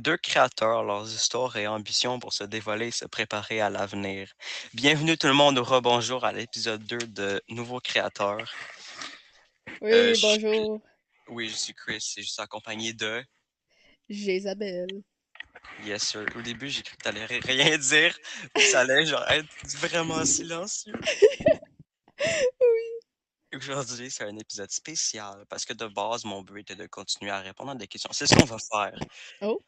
deux créateurs, leurs histoires et ambitions pour se dévoiler et se préparer à l'avenir. Bienvenue tout le monde au rebonjour à l'épisode 2 de Nouveaux créateurs. Oui, Je suis- bonjour, oui, je suis Chris et je suis accompagné de... j'ai Isabelle. Yes sir. Au début, j'ai cru que t'allais rien dire, puis ça allait genre être vraiment silencieux. Aujourd'hui, c'est un épisode spécial parce que de base, mon but était de continuer à répondre à des questions. C'est ce qu'on va faire. Oh,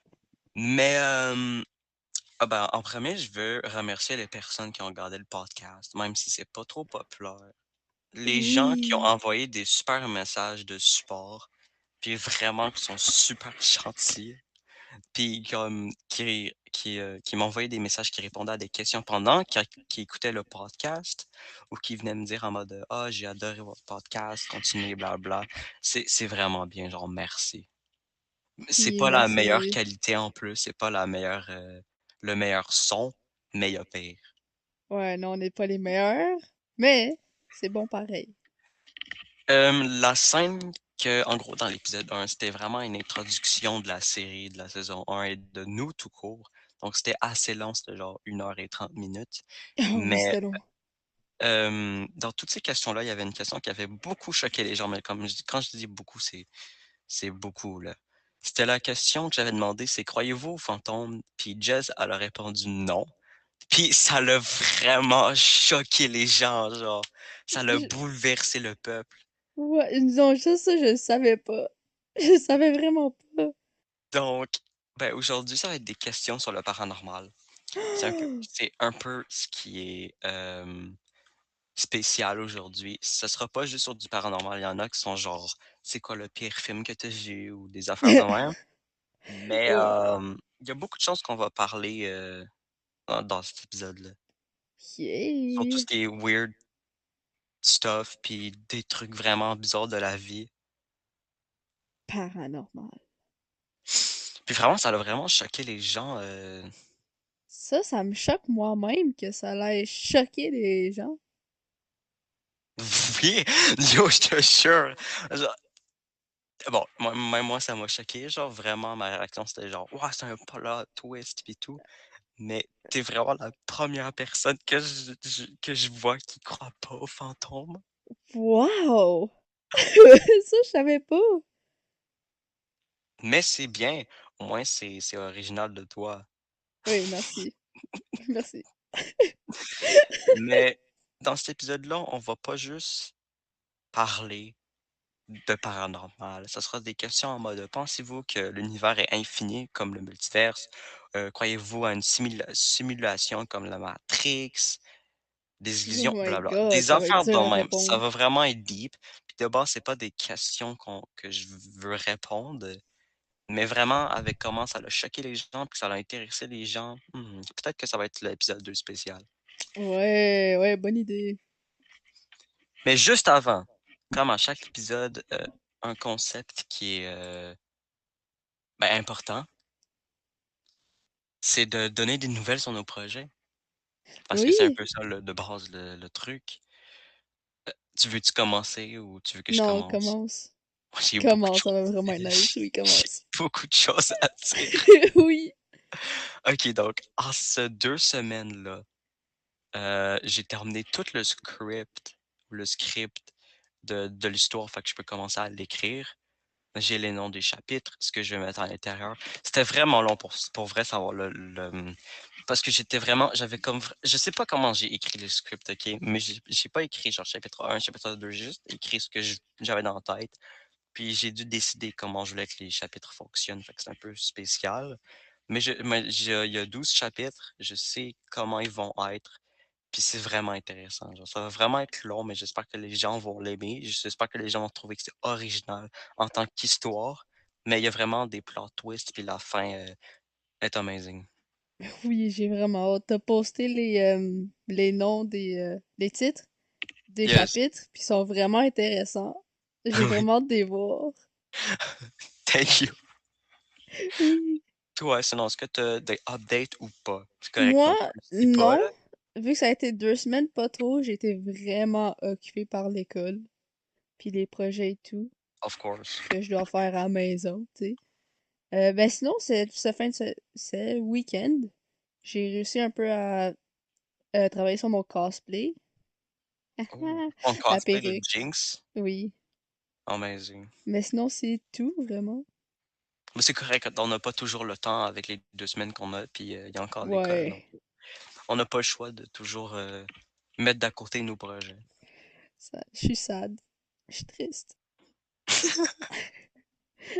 Mais en premier, je veux remercier les personnes qui ont regardé le podcast, même si c'est pas trop populaire. Les gens qui ont oui, envoyé des super messages de support, puis vraiment qui sont super gentils, puis comme qui m'ont envoyé des messages qui répondaient à des questions pendant qu'ils écoutaient le podcast ou qui venaient me dire en mode ah j'ai adoré votre podcast, continuez blabla. C'est vraiment bien, genre merci. C'est oui, pas la meilleure merci. qualité en plus, c'est pas la meilleure le meilleur son, mais il y a pire. Ouais, non, on n'est pas les meilleurs, mais c'est bon pareil. La scène que, en gros, dans l'épisode 1, c'était vraiment une introduction de la série, de la saison 1 et de nous tout court. Donc, c'était assez long, c'était genre 1 h 30 minutes. Oh oui, Mais c'était long. dans toutes ces questions-là, il y avait une question qui avait beaucoup choqué les gens. Mais quand je dis beaucoup, c'est beaucoup, là. C'était la question que j'avais demandé, c'est croyez-vous aux fantômes? Puis Jess, elle a répondu non. Puis ça l'a vraiment choqué les gens, genre. Ça l'a Je- bouleversé le peuple. Ouais, disons juste ça, je le savais pas. Je savais vraiment pas. Donc, aujourd'hui, ça va être des questions sur le paranormal. C'est un peu ce qui est spécial aujourd'hui. Ce sera pas juste sur du paranormal. Il y en a qui sont genre, c'est quoi le pire film que tu as vu ou des affaires de même. Mais Ouais. il y a beaucoup de choses qu'on va parler dans cet épisode-là. Surtout ce Yay. qui est weird stuff, puis des trucs vraiment bizarres de la vie. Paranormal. Puis vraiment, ça a vraiment choqué les gens. Ça me choque moi-même que ça allait choquer les gens. Oui, yo, je te jure. Bon, même moi, ça m'a choqué. Genre, vraiment, ma réaction, c'était genre, «Ouah, c'est un plot twist pis tout». Mais t'es vraiment la première personne que je vois qui croit pas aux fantômes. Wow! Ça, je savais pas. Mais c'est bien. Au moins, c'est original de toi. Oui, merci. Merci. Mais dans cet épisode-là, on va pas juste parler de paranormal. Ça sera des questions en mode, pensez-vous que l'univers est infini comme le multiverse? Croyez-vous à une simulation comme la Matrix? Des Oh illusions, my blabla. god, Des ça va être affaires de dur à même. Ça répondre. va vraiment être deep. Puis de base, c'est pas des questions que je veux répondre, mais vraiment avec comment ça a choqué les gens, puis ça a intéressé les gens. Peut-être que ça va être l'épisode 2 spécial. Ouais, ouais, bonne idée. Mais juste avant, comme à chaque épisode, un concept qui est important, c'est de donner des nouvelles sur nos projets. Parce que c'est un Oui? peu ça de base le truc. Tu veux-tu commencer ou tu veux que je Non, commence? commence. Moi, j'ai beaucoup de Commence, ça va choses. vraiment être nice. Oui, J'ai commence. beaucoup de choses à dire. Oui. OK, donc en ces 2 semaines-là, j'ai terminé tout le script de l'histoire, fait que je peux commencer à l'écrire. J'ai les noms des chapitres, ce que je vais mettre à l'intérieur. C'était vraiment long pour vrai savoir parce que j'avais comme je sais pas comment j'ai écrit le script, OK? Mais j'ai pas écrit genre chapitre 1, chapitre 2, j'ai juste écrit ce que j'avais dans la tête. Puis j'ai dû décider comment je voulais que les chapitres fonctionnent, fait que c'est un peu spécial. Il y a 12 chapitres, je sais comment ils vont être, puis c'est vraiment intéressant. Genre, ça va vraiment être long, mais j'espère que les gens vont l'aimer. J'espère que les gens vont trouver que c'est original en tant qu'histoire, mais il y a vraiment des plot twists, puis la fin est amazing. Oui, j'ai vraiment hâte. T'as posté les noms des titres des Yes. chapitres, puis ils sont vraiment intéressants. J'ai Oui. vraiment hâte de les voir. Thank you. Oui. Toi, sinon, est-ce que tu as des updates ou pas? C'est correct non Moi, plus si pas, non. là. Vu que ça a été 2 semaines, pas trop, j'ai été vraiment occupée par l'école, puis les projets et tout, Of course. que je dois faire à la maison, tu sais. Ben sinon, ce fin de ce week-end, j'ai réussi un peu à travailler sur mon cosplay. Oh, ton La cosplay de perruque, Jinx? oui. Amazing. Mais sinon, c'est tout, vraiment. Mais c'est correct, on n'a pas toujours le temps avec les 2 semaines qu'on a, puis, il y a encore l'école, donc Ouais, on n'a pas le choix de toujours, mettre d'à côté nos projets. je suis sad. Je suis triste.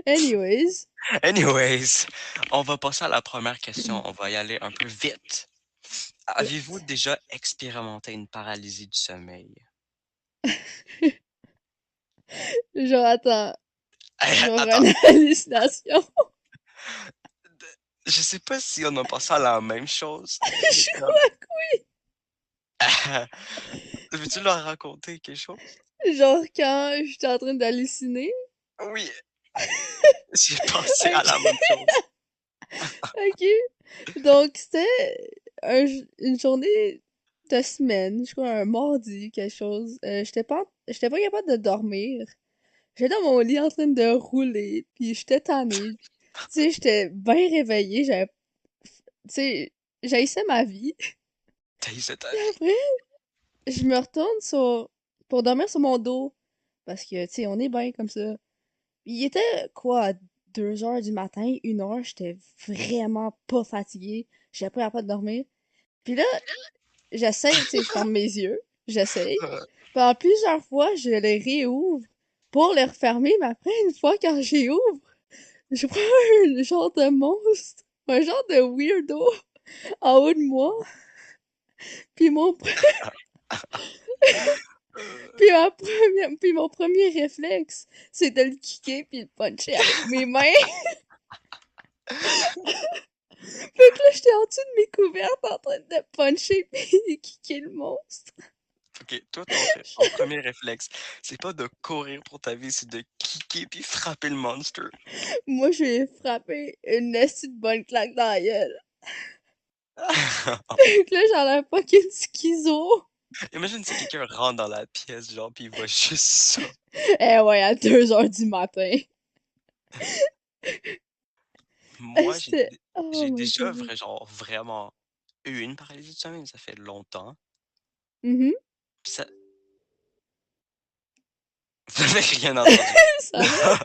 Anyways, Anyways, on va passer à la première question, on va y aller un peu vite. Avez-vous vite. déjà expérimenté une paralysie du sommeil? Genre, attends, genre Attends, une hallucination. je sais pas si on a pensé à la même chose, mais Je comme crois veux-tu leur raconter quelque chose? que, genre, quand j'étais en train d'halluciner. Oui, j'ai pensé à Ok, la même chose. ok. Donc, c'était une journée de semaine, je crois un mardi, quelque chose. J'étais pas capable de dormir. J'étais dans mon lit en train de rouler, puis j'étais tannée. Tu sais, j'étais bien réveillée, tu sais, j'haïssais ma vie. Tu haïssais ta Puis vie. après, je me retourne pour dormir sur mon dos. Parce que, tu sais, on est bien comme ça. Il était, quoi, 2 heures du matin, 1 heure, j'étais vraiment pas fatiguée. J'étais pas capable de dormir. Puis là, j'essaye, tu sais, je ferme mes yeux, j'essaye. Pendant plusieurs fois, je les réouvre pour les refermer, mais après, une fois quand j'y ouvre, je vois un genre de monstre, un genre de weirdo en haut de moi. Puis puis mon premier réflexe, c'est de le kicker puis le puncher avec mes mains. Fait que là, j'étais en dessous de mes couvertes en train de puncher puis kicker le monstre. OK, toi, ton premier réflexe, c'est pas de courir pour ta vie, c'est de kicker puis frapper le monster. Moi, je lui ai frappé une esti de bonne claque dans la gueule. Fait que là, j'en ai pas qu'une schizo. Imagine si quelqu'un rentre dans la pièce, genre, puis il voit juste ça. Eh ouais, à 2 heures du matin. Moi, C'était... Oh j'ai my déjà god. genre vraiment eu une paralysie du sommeil, mais ça fait longtemps. Mhm. Puis ça vous avez rien entendu. Ça va?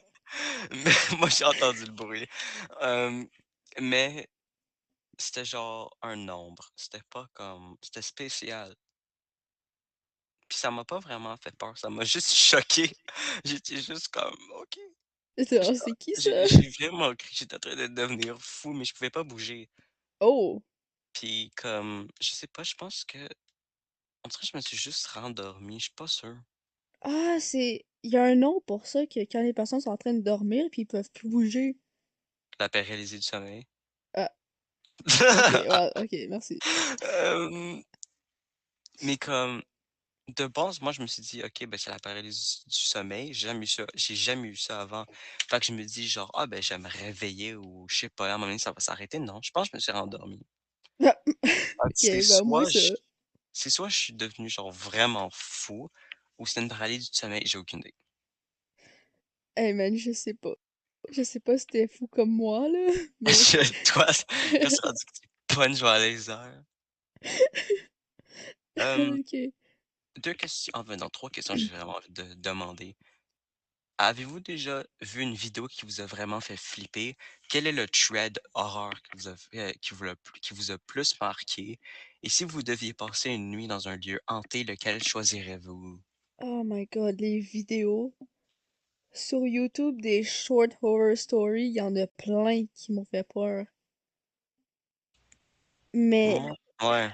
Mais moi, j'ai entendu le bruit. Hem, mais c'était genre un nombre. C'était pas comme c'était spécial. Puis ça m'a pas vraiment fait peur, ça m'a juste choqué. J'étais juste comme: «OK». Oh, c'est qui ça? J'ai vraiment cru que j'étais en train de devenir fou, mais je pouvais pas bouger. Oh. Puis comme, je sais pas, je pense que on dirait que je me suis juste rendormi, je suis pas sûr. Ah, c'est... Il y a un nom pour ça, que quand les personnes sont en train de dormir puis ils peuvent plus bouger. La paralysie du sommeil. Ah, ok, ouais, ok, merci. Hem, mais comme, de base, moi, je me suis dit: «OK, ben, c'est la paralysie du sommeil». J'ai jamais eu ça avant. Fait que je me dis genre: «Ah, ben, je vais me réveiller ou je sais pas, à un moment donné, ça va s'arrêter». Non, je pense que je me suis rendormi. Ah, Fait que ok, ben au moins ça. c'est soit je suis devenu genre vraiment fou ou c'est une paralysie du sommeil, j'ai aucune idée. Hey man, je sais pas. Je sais pas si t'es fou comme moi, là, mais... Toi, quand c'est rendu que tu punches vers les airs. Hem, Ok. 2 questions, enfin non, 3 questions, j'ai vraiment envie de demander. Avez-vous déjà vu une vidéo qui vous a vraiment fait flipper? Quel est le thread horreur qui vous a fait qui vous a plus marqué? Et si vous deviez passer une nuit dans un lieu hanté, lequel choisirez-vous? Oh my god, les vidéos. Sur YouTube, des short horror stories, il y en a plein qui m'ont fait peur. Mais Moi ouais.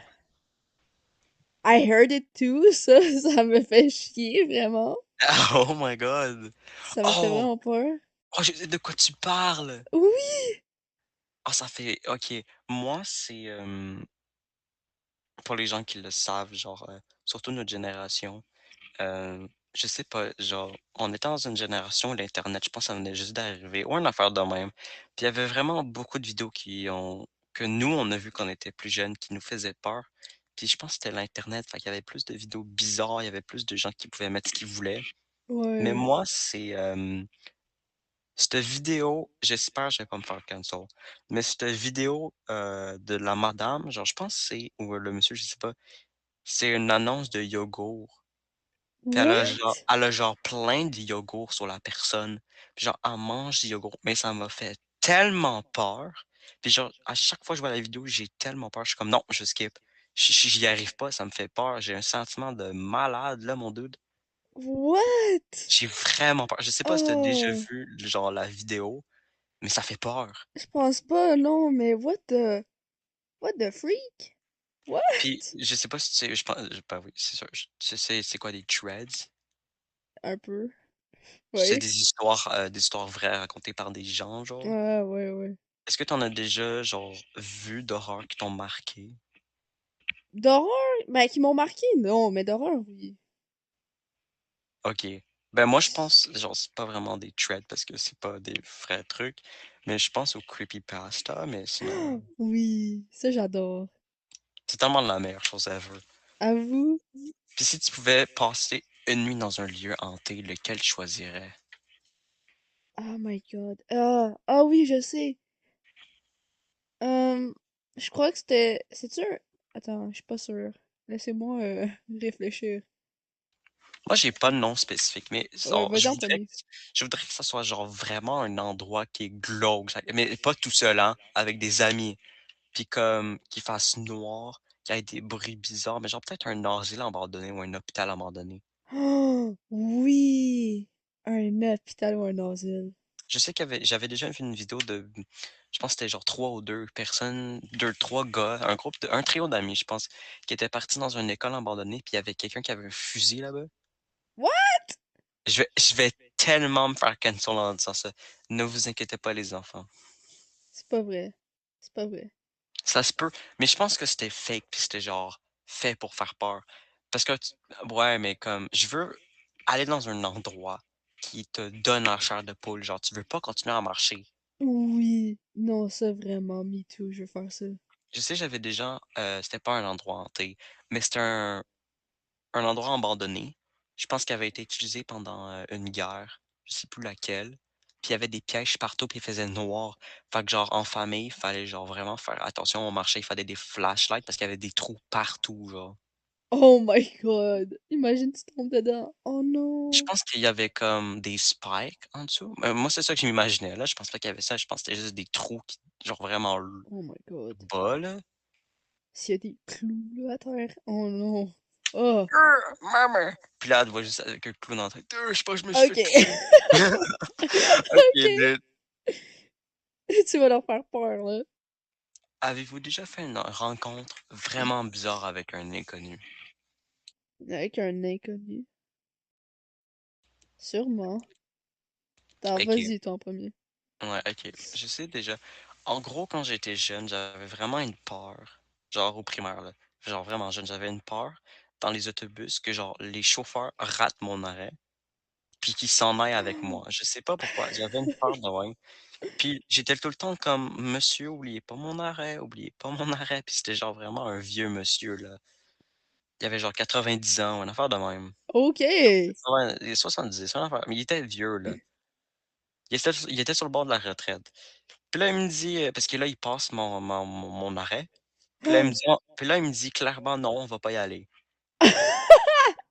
I heard it too, ça me fait chier, vraiment. Oh my god! Ça me fait Oh! vraiment peur. Oh, je sais de quoi tu parles! Oui! Ah, ça fait OK. Moi, pour les gens qui le savent, genre, surtout notre génération, je sais pas, genre, on était dans une génération où l'internet, je pense, ça venait juste d'arriver ou une affaire de même. Puis il y avait vraiment beaucoup de vidéos que nous, on a vu quand on était plus jeunes, qui nous faisaient peur. Puis je pense que c'était l'internet, fait qu'il y avait plus de vidéos bizarres, il y avait plus de gens qui pouvaient mettre ce qu'ils voulaient. Mais Ouais. moi, Cette vidéo, j'espère que je vais pas me faire cancel, mais cette vidéo, de la madame, genre, je pense que c'est ou le monsieur, je sais pas, c'est une annonce de yogourt. Puis What? elle a genre plein de yogourt sur la personne. Puis genre, elle mange du yogourt, mais ça m'a fait tellement peur. Puis genre, à chaque fois que je vois la vidéo, j'ai tellement peur. Je suis comme: «Non, je skip». J'y arrive pas, ça me fait peur. J'ai un sentiment de malade là, mon dude. What? J'ai vraiment peur. Je sais pas si tu déjà Oh, vu genre la vidéo, mais ça fait peur. je pense pas, non, mais what the freak? Puis What? je sais pas si tu sais, je pense bah oui, c'est sûr. C'est quoi des threads? Un peu, C'est oui. des histoires vraies racontées par des gens, genre? Ah, ouais, ouais. Est-ce que tu en as déjà, genre, vu d'horreur qui t'ont marqué? D'horreur? Ben, qui m'ont marqué, non, mais d'horreur, oui. OK. Ben, moi, je pense, genre, c'est pas vraiment des threads parce que c'est pas des vrais trucs, mais je pense aux creepypasta, mais sinon, Oui, ça j'adore. c'est tellement la meilleure chose ever. À vous? Puis si tu pouvais passer une nuit dans un lieu hanté, lequel tu choisirais? Oh my god. Ah oui, je sais. Euh, je crois que c'était. C'est sûr. Attends, je suis pas sûre. Laissez-moi réfléchir. Moi, j'ai pas de nom spécifique, mais Ouais, genre, vas-y en premier. je voudrais que ça soit genre vraiment un endroit qui est glauque, mais pas tout seul, hein, avec des amis. Puis comme qu'il fasse noir, qu'il y ait des bruits bizarres, mais genre peut-être un asile abandonné ou un hôpital abandonné. Oh, oui! Un hôpital ou un asile. Je sais j'avais déjà vu une vidéo de, je pense que c'était genre 3 ou 2 personnes, 2 3 gars, un trio d'amis, je pense, qui étaient partis dans une école abandonnée, puis il y avait quelqu'un qui avait un fusil là-bas. What? Je vais tellement me faire cancel en disant ça. Ne vous inquiétez pas les enfants. C'est pas vrai. C'est pas vrai. Ça se peut, mais je pense que c'était fake, puis c'était genre fait pour faire peur. Parce que ouais, mais comme je veux aller dans un endroit qui te donne la chair de poule, genre tu veux pas continuer à marcher. Oui. Non, ça vraiment, me too, je veux faire ça. Je sais, j'avais déjà, c'était pas un endroit hanté, mais c'était un endroit abandonné. Je pense qu'il avait été utilisé pendant, une guerre, je sais plus laquelle. Puis il y avait des pièges partout, puis il faisait noir. Fait que genre en famille, il fallait genre vraiment faire attention, on marchait, il fallait des flashlights parce qu'il y avait des trous partout, genre. Oh my god! Imagine tu tombes dedans. Oh Je non! pense qu'il y avait comme des spikes en dessous. Moi, c'est ça que je m'imaginais, là. Je pense pas qu'il y avait ça. Je pense que c'était juste des trous qui genre vraiment Oh my god. bas, là. S'il y a des clous là à terre. Oh non. Oh. Maman! Puis là, elle te voit juste avec un clou dans la tête. Je sais pas, je me suis Ok. fait toucher. OK, Ok. dude. Tu vas leur faire peur là. Avez-vous déjà fait une rencontre vraiment bizarre avec un inconnu? Avec un inconnu. Sûrement. Attends, OK. vas-y toi en premier. Ouais, OK. Je sais déjà. En gros, quand j'étais jeune, j'avais vraiment une peur. Genre au primaire, là. Genre vraiment jeune, j'avais une peur dans les autobus que genre les chauffeurs ratent mon arrêt. Puis qu'il s'en aille avec moi. Je sais pas pourquoi, j'avais une peur de même. Puis j'étais tout le temps comme: «Monsieur, oubliez pas mon arrêt, oubliez pas mon arrêt». Puis c'était genre vraiment un vieux monsieur, là. Il avait genre 90 ans, une affaire de même. Ok. 80 70, une affaire, mais il était vieux, là. Il était sur le bord de la retraite. Puis là, il me dit, parce que là, il passe mon arrêt. Puis là, il me dit clairement: «Non, on va pas y aller».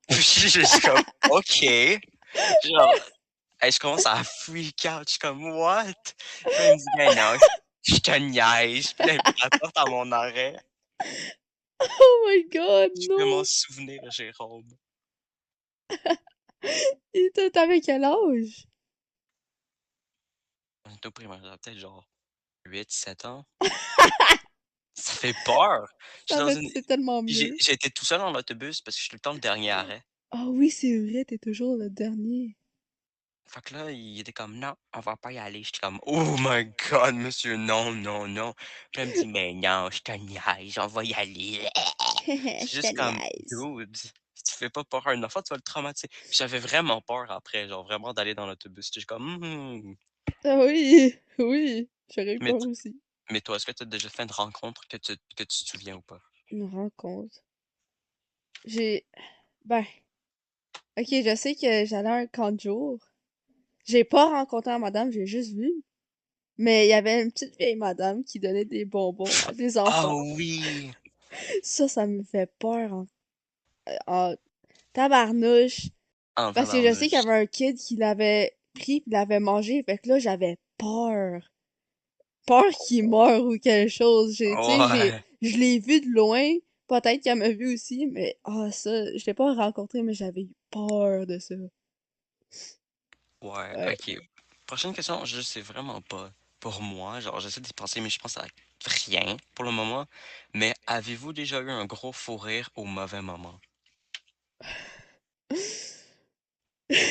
Puis je suis comme: «OK». Genre, hey, je commence à freak out, je suis comme: «What?» Puis là, il me dit: «Ben non, je te niaise». Puis là, il me rapporte à mon arrêt. Oh my god, Je vais m'en non! souvenir, Jérôme. Et toi, t'avais quel âge? On était au primaire, j'avais peut-être genre 8 7 ans. Ça fait peur. Je suis Ah, dans mais une c'est tellement j'ai mieux. j'ai été tout seul dans l'autobus parce que je suis tout le temps le dernier arrêt. Ah oui, c'est vrai, t'es toujours le dernier. Fait que là, il était comme: «Non, on va pas y aller». J'étais comme: «Oh my god, monsieur, non, non, non». Puis là, il me dit: «Mais non, je te niaise, on va y aller». C'est Je te juste comme: niaise. «Dude, si tu fais pas peur à une enfant, tu vas le traumatiser». Puis j'avais vraiment peur après, genre vraiment d'aller dans l'autobus. J'étais comme: «Mmh». Ah oui, oui, j'aurais eu Mais peur t aussi. mais toi, est-ce que tu as déjà fait une rencontre que tu te souviens ou pas? Une rencontre. J'ai. Ben, ok, je sais que j'allais à un camp de jour. J'ai pas rencontré la madame, j'ai juste vu. Mais il y avait une petite vieille madame qui donnait des bonbons à des Ah enfants. oui! Ça me fait peur en tabarnouche. En Parce que je sais qu'il y tabarnouche. avait un kid qui l'avait pris pis l'avait mangé. Fait que là, j'avais peur. Peur qu'il meure ou quelque chose. Tu sais, Ouais. je l'ai vu de loin. Peut-être qu'elle m'a vu aussi, mais ça, je l'ai pas rencontré, mais j'avais eu peur de ça. Ouais, Ouais. ok. Prochaine question, je sais vraiment pas. Pour moi, genre, j'essaie d'y penser, mais je pense à rien pour le moment. Mais avez-vous déjà eu un gros fou rire au mauvais moment?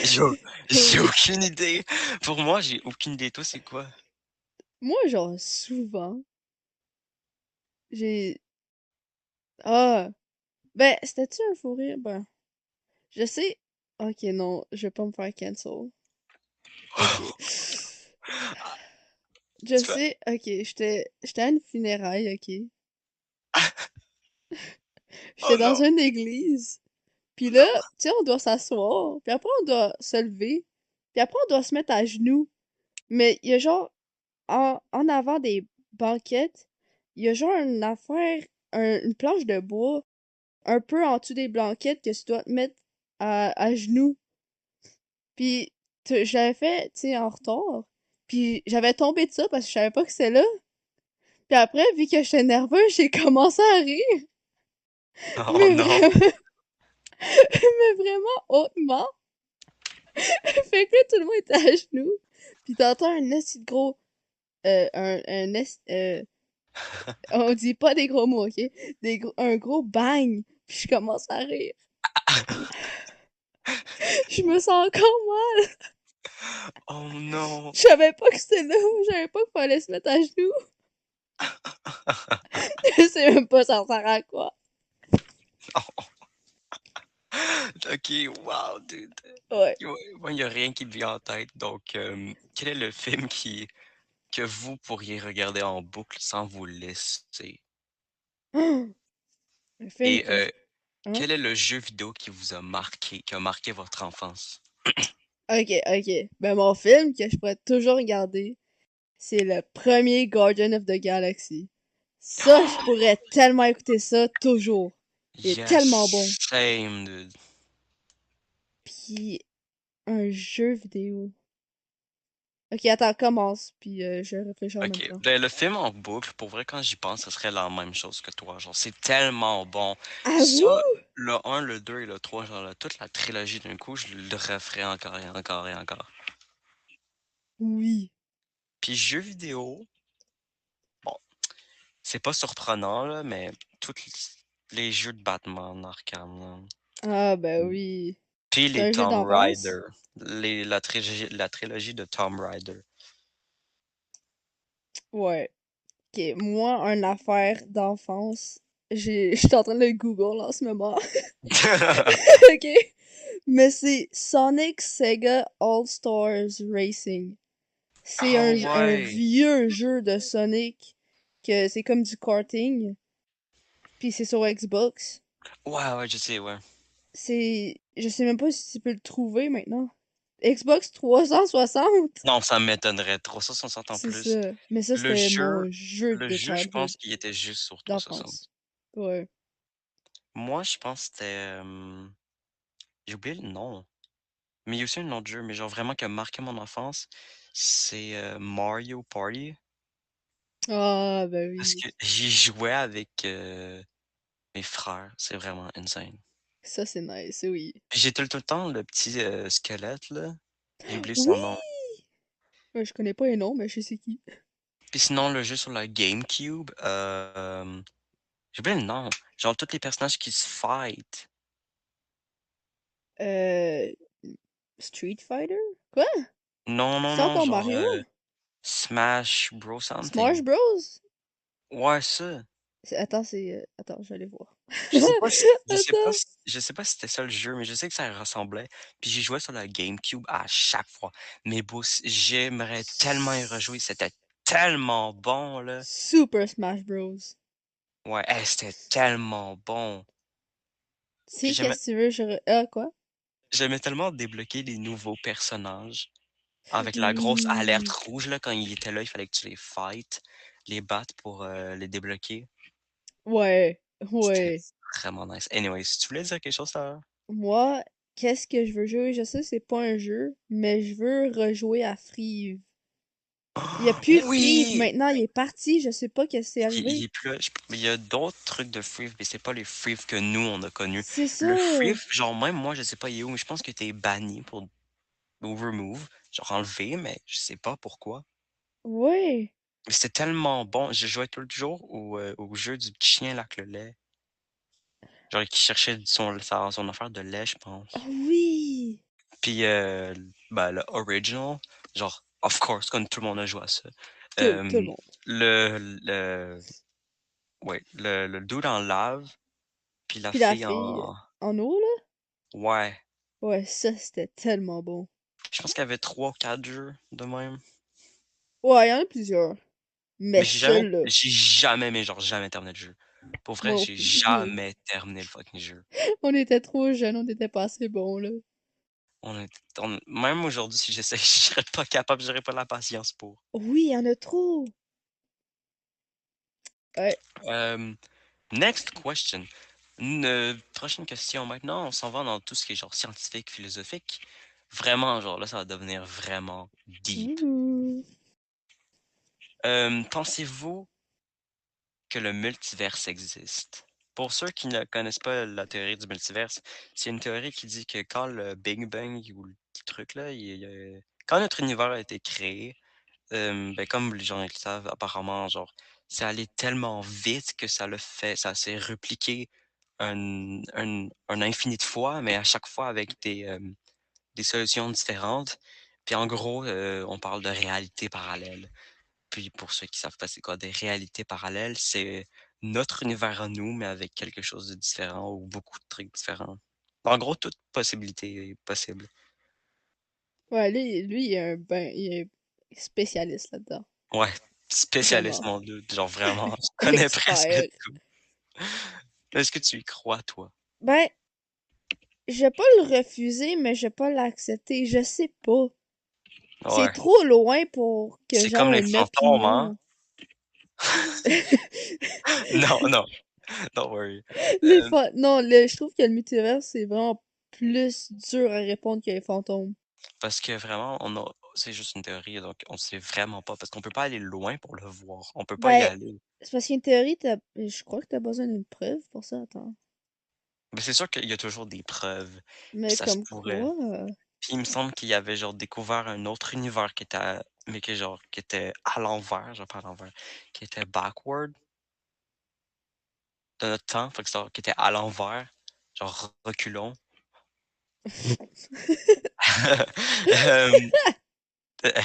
J'ai j'ai Oui. aucune idée. Pour moi, j'ai aucune idée. Toi, c'est quoi? Moi, genre, souvent, j'ai... Ah! Ben, c'était-tu un fou rire? Ben, je sais... Ok, non, je vais pas me faire cancel. Ok. Je Tu fais... sais, ok, j'étais à une funéraille, ok. Oh J'étais dans non! une église. Puis là, tu sais, on doit s'asseoir. Puis après, on doit se lever. Puis après, on doit se mettre à genoux. Mais il y a genre, en avant des banquettes, il y a genre une affaire, une planche de bois, un peu en dessous des blanquettes que tu dois te mettre à genoux. Puis j'avais fait, tu sais, en retard. Puis j'avais tombé de ça parce que je savais pas que c'était là. Puis après, vu que j'étais nerveux, j'ai commencé à rire. Oh Mais non! vraiment, mais vraiment hautement. Fait que là, tout le monde était à genoux. Puis t'entends un esti de gros, on dit pas des gros mots, ok? Un gros bang. Puis je commence à rire. Je me sens encore mal. Oh non! Je savais pas que c'était là. Je savais pas qu'il fallait se mettre à genoux. Je sais même pas ça sert à quoi. Ok, wow, dude. Ouais. Ouais, moi, il n'y a rien qui me vient en tête. Donc, quel est le film que vous pourriez regarder en boucle sans vous lasser? Un film Et que je... Hein? quel est le jeu vidéo qui vous a marqué, qui a marqué votre enfance? Ok, ok. Ben mon film que je pourrais toujours regarder, c'est le premier Guardian of the Galaxy. Ça, je pourrais tellement écouter ça toujours. Il est tellement bon. Yes, same, dude. Puis un jeu vidéo. Ok, attends, commence, puis je réfléchis en même Ok, temps. ben, le film en boucle, pour vrai, quand j'y pense, ce serait la même chose que toi. Genre, c'est tellement bon. Avoue? Ça, le un, le 2 et le 3, genre, toute la trilogie d'un coup, je le referais encore et encore et encore. Oui. Puis jeux vidéo, bon, c'est pas surprenant, là, mais tous les jeux de Batman Arkham, là. Ah, ben Mm. oui. Puis C'est les un jeu Tomb d'enfance? Raider. La trilogie de Tomb Raider. Ouais. Ok, moi, une affaire d'enfance. Je suis en train de le Google en ce moment. Ok? Mais c'est Sonic Sega All-Stars Racing. C'est Ah un ouais! vieux jeu de Sonic que c'est comme du karting. Puis c'est sur Xbox. Ouais, ouais, je sais, ouais. Je sais même pas si tu peux le trouver maintenant. Xbox 360. Non, ça m'étonnerait. 360 en C'est plus. ça. Mais ça, Le c'était jeu, mon jeu le de jeu, je childhood, pense qu'il était juste sur 360. d'enfance. Ouais. Moi, je pense que c'était... j'ai oublié le nom. Mais il y a aussi un autre jeu, mais genre vraiment qui a marqué mon enfance. C'est Mario Party. Ah, ben Parce oui. que j'y jouais avec mes frères. C'est vraiment insane. Ça, c'est nice, oui. Puis j'ai tout le temps le petit squelette, là. J'ai oublié Oui! son nom. Je connais pas les noms, mais je sais c'est qui. Puis sinon, le jeu sur la GameCube, j'ai oublié le nom. Genre, tous les personnages qui se fight. Euh, Street Fighter? Quoi? Non, non, C'est non, encore genre Mario? Smash Bros. Smash Something. Bros? Ouais, ça. Attends, attends, je vais aller voir. Attends. Je sais pas si c'était ça le jeu, mais je sais que ça ressemblait. Puis j'y jouais sur la GameCube à chaque fois. Mais boss, j'aimerais tellement y rejouer. C'était tellement bon, là. Super Smash Bros. Ouais, hey, c'était tellement bon. Tu Puis sais, qu'est-ce que tu veux? Ah, quoi? j'aimais tellement débloquer les nouveaux personnages. Avec la grosse alerte Oui. rouge, là, quand il était là, il fallait que tu les fights, les battes pour les débloquer. Ouais, C'était ouais. vraiment nice. Anyways, tu voulais dire quelque chose, Sarah? Moi, qu'est-ce que je veux jouer? Je sais que c'est pas un jeu, mais je veux rejouer à Frive. Il y a plus Frive Oui! maintenant, il est parti, je sais pas qu'est-ce qui est Il arrivé. est plus là. Il y a d'autres trucs de Free, mais c'est pas les Free que nous, on a connus. C'est Le Free, ça. genre même moi, je sais pas il est où, mais je pense que t'es banni pour ou remove, genre enlevé, mais je sais pas pourquoi. Ouais. Mais c'était tellement bon. Je jouais tout le jour au jeu du petit chien lac le lait. Genre qui cherchait son affaire de lait, je Ah pense. oui. Puis ben, le original, genre, of course, comme tout le monde a joué à ça. Tout le Euh, monde. le ouais, le dude en lave, puis la Puis la fille fille en en eau, là? ouais. Ouais, ça, c'était tellement bon. Je pense qu'il y avait 3 ou 4 jeux de même. Ouais, il y en a plusieurs. Mais Mais celui-là, j'ai jamais, mais genre jamais terminé le jeu. Pour moi vrai, non j'ai plus. jamais terminé le fucking jeu. On était trop jeunes, on était pas assez bons, là. Même aujourd'hui, si j'essaie, je serais pas capable, j'aurais pas la patience pour. Oui, il y en a trop. Ouais. Euh, Next question. Une prochaine question. Maintenant, on s'en va dans tout ce qui est genre scientifique, philosophique. Vraiment, genre là, ça va devenir vraiment deep. Ouh. Pensez-vous que le multiverse existe? Pour ceux qui ne connaissent pas la théorie du multiverse, c'est une théorie qui dit que quand le Big Bang ou le truc là, quand notre univers a été créé, ben, comme les gens ils le savent, apparemment, genre, c'est allé tellement vite que ça s'est repliqué un infini de fois, mais à chaque fois avec des solutions différentes. Puis en gros, on parle de réalité parallèle. Puis pour ceux qui savent pas c'est quoi des réalités parallèles, c'est notre univers à nous, mais avec quelque chose de différent ou beaucoup de trucs différents. En gros, toute possibilité est possible. Ouais, lui, il est spécialiste là-dedans. Ouais, spécialiste, Vraiment. mon dieu. Genre vraiment, je connais presque Expert. tout. Est-ce que tu y crois, toi? Ben, je vais pas le refuser, mais je vais pas l'accepter. Je sais pas. C'est Ouais. trop loin pour que C'est genre comme les une fantômes, hein? opinion. Non, non, don't worry. Les Euh, fa... Non, je trouve que le multivers, c'est vraiment plus dur à répondre que les fantômes. Parce que vraiment, c'est juste une théorie, donc on sait vraiment pas, parce qu'on peut pas aller loin pour le voir. On peut pas y Ben, aller. c'est parce qu'une théorie, je crois que t'as besoin d'une preuve pour ça, attends. Mais c'est sûr qu'il y a toujours des preuves, puis Mais ça se comme pourrait. quoi? Puis il me semble qu'il y avait genre découvert un autre univers mais qui était à l'envers, genre pas à l'envers, qui était backward de notre temps, fait que qui était à l'envers, genre reculons. Hem,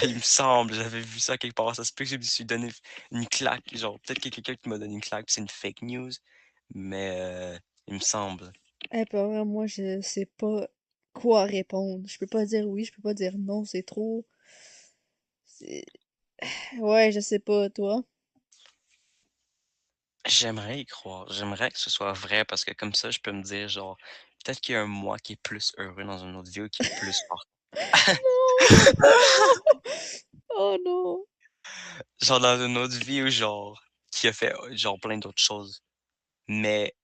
il me semble, j'avais vu ça quelque part, ça se peut que je me suis donné une claque, genre peut-être qu'il y a quelqu'un qui m'a donné une claque, puis c'est une fake news, mais il me semble. Eh, pas vrai, moi, je sais pas quoi répondre. Je peux pas dire oui, je peux pas dire non, c'est trop. c'est- Ouais, je sais pas, toi. J'aimerais y croire, j'aimerais que ce soit vrai parce que comme ça, je peux me dire genre, peut-être qu'il y a un moi qui est plus heureux dans une autre vie ou qui est plus fort. Non! Non! Oh non! Genre dans une autre vie ou genre qui a fait, genre plein d'autres choses. Mais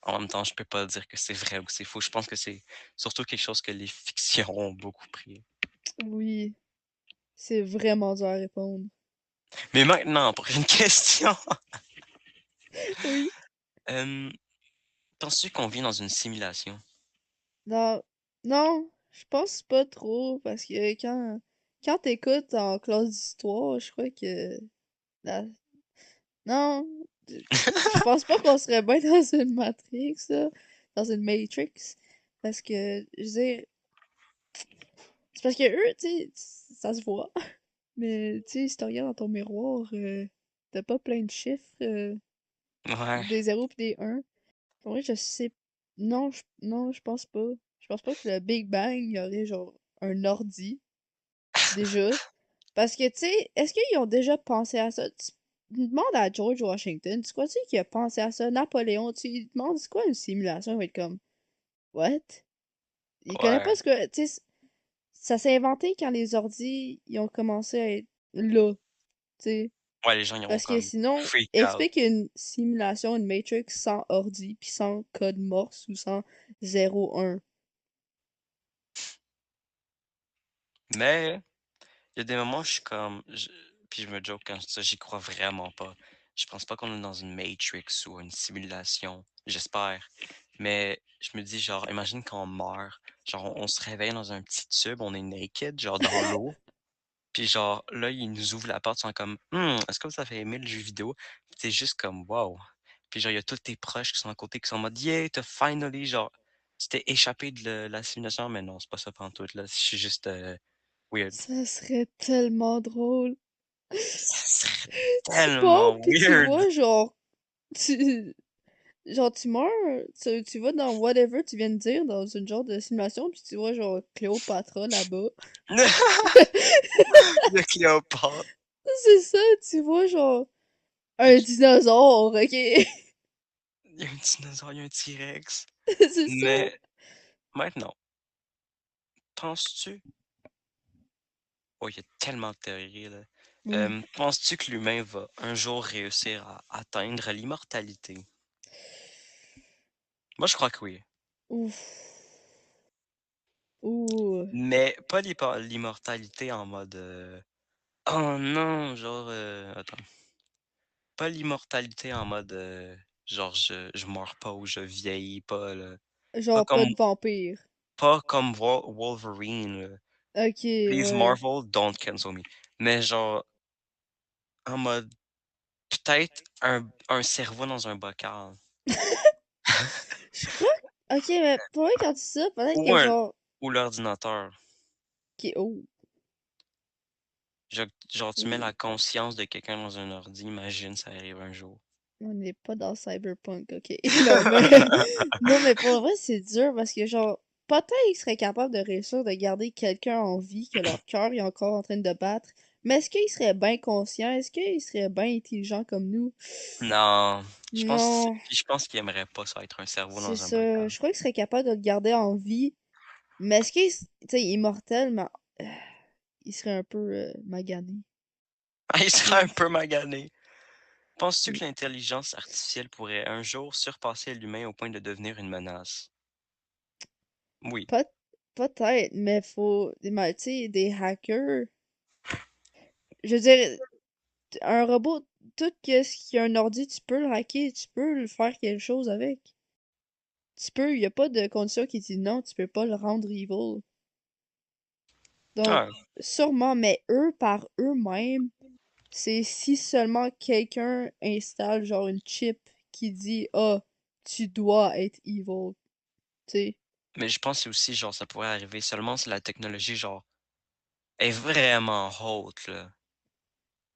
en même temps, je peux pas dire que c'est vrai ou que c'est faux. Je pense que c'est surtout quelque chose que les fictions ont beaucoup pris. Oui, c'est vraiment dur à répondre. Mais maintenant, pour une question. Oui. Hem, Penses-tu qu'on vit dans une simulation? Non, non, je pense pas trop, parce que quand t'écoutes en classe d'histoire, je crois que la- non, je je pense pas qu'on serait bien dans une Matrix, là, dans une Matrix, parce que, je veux dire, c'est parce que eux, tu sais, ça se voit, mais tu sais, si tu regardes dans ton miroir, t'as pas plein de chiffres, Ouais. des zéros pis des 1. En vrai, je sais, non, je pense pas. Je pense pas que le Big Bang, il y aurait genre un ordi. Déjà. Parce que, tu sais, est-ce qu'ils ont déjà pensé à ça? Tu demandes à George Washington, tu crois-tu qu'il a pensé à ça? Napoléon, tu lui demandes c'est quoi une simulation? Il va être comme, what? Il connaît Ouais. pas ce que, tu sais, ça s'est inventé quand les ordis ils ont commencé à être là, tu sais. Ouais, les gens, ils ont Parce que comme sinon, freak out. explique une simulation, une Matrix sans ordi, puis sans code morse ou sans 0-1. Mais il y a des moments où je suis comme. Puis je me joke quand je dis ça, j'y crois vraiment pas. Je pense pas qu'on est dans une Matrix ou une simulation. J'espère. Mais je me dis, genre, imagine quand on meurt. Genre, on se réveille dans un petit tube, on est naked, genre dans l'eau. Puis genre, là, ils nous ouvrent la porte, ils sont comme est-ce que vous avez aimé le jeu vidéo? Puis t'es juste comme wow. Puis genre, il y a tous tes proches qui sont à côté, qui sont en mode yeah, t'as finally, genre, tu t'es échappé de la simulation, mais non, c'est pas ça pantoute, là. Je suis juste weird. Ça serait tellement drôle. Ça serait Tu pars, tellement puis tu weird. vois, tu, genre, tu meurs, tu vas dans whatever tu viens de dire, dans une genre de simulation, puis tu vois, genre, Cléopâtra là-bas. Le Cléopâtre. C'est ça, tu vois, genre, un dinosaure, ok? Il y a un dinosaure, il y a un T-Rex. C'est ça. Mais maintenant, penses-tu oh, il y a tellement de théories, là. Ouf. Penses-tu que l'humain va un jour réussir à atteindre l'immortalité? Moi, je crois que oui. Ouf. Ouh. Mais pas l'immortalité en mode oh non, genre attends. Pas l'immortalité en mode genre je meurs pas ou je vieillis pas là. Pas Genre, pas comme de vampire. Wolverine. Là. Ok, Please ouais. Marvel, don't cancel me. Mais genre en mode peut-être un cerveau dans un bocal. Je crois ok, mais pour vrai, quand tu dis ça, peut-être Ou que un genre... ou l'ordinateur. Oh. Genre, tu mets Ouh. la conscience de quelqu'un dans un ordi, imagine ça arrive un jour. On n'est pas dans Cyberpunk, ok. Non, mais... Non, mais pour vrai, c'est dur parce que, genre, peut-être qu'ils seraient capables de réussir de garder quelqu'un en vie, que leur cœur est encore en train de battre. Mais est-ce qu'ils seraient bien conscients? Est-ce qu'ils seraient bien intelligents comme nous? Non, Non, je pense qu'il aimerait pas ça être un cerveau c'est dans un ça. bocal. Je crois qu'ils seraient capables de le garder en vie. Mais est-ce qu'ils, tu sais, immortel, mais euh, il serait un peu magané. Ah, il Tu serait un peu magané. Penses-tu sais. que l'intelligence artificielle pourrait un jour surpasser l'humain au point de devenir une menace? Oui. Peut- Peut-être, mais faut, mais tu sais, des hackers. Je veux dire, un robot, tout ce qui a un ordi, tu peux le hacker, tu peux le faire quelque chose avec. Tu peux, il y a pas de condition qui dit non, tu peux pas le rendre evil. Donc, Ah, sûrement, mais eux, par eux-mêmes, c'est si seulement quelqu'un installe genre une chip qui dit ah, tu dois être evil, tu sais. mais je pense aussi, genre, ça pourrait arriver seulement si la technologie, genre, est vraiment haute, là.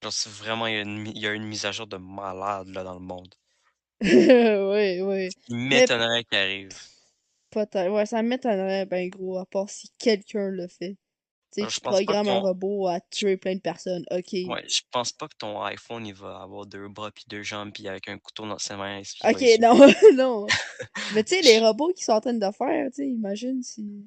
Genre, si vraiment il y a une mise à jour de malade, là, dans le monde. Ouais, ouais. Il Mais m'étonnerait qu'il arrive. peut-être, ouais, ça m'étonnerait ben gros, à part si quelqu'un le fait. Tu sais, Genre, tu je pense pas que programmes un ton, robot à tuer plein de personnes, ok. ouais, je pense pas que ton iPhone, il va avoir deux bras puis deux jambes puis avec un couteau dans ses mains, puis il va Ok, essuyer. non, non. Mais tu sais, les robots qui sont en train de faire, tu sais, imagine si...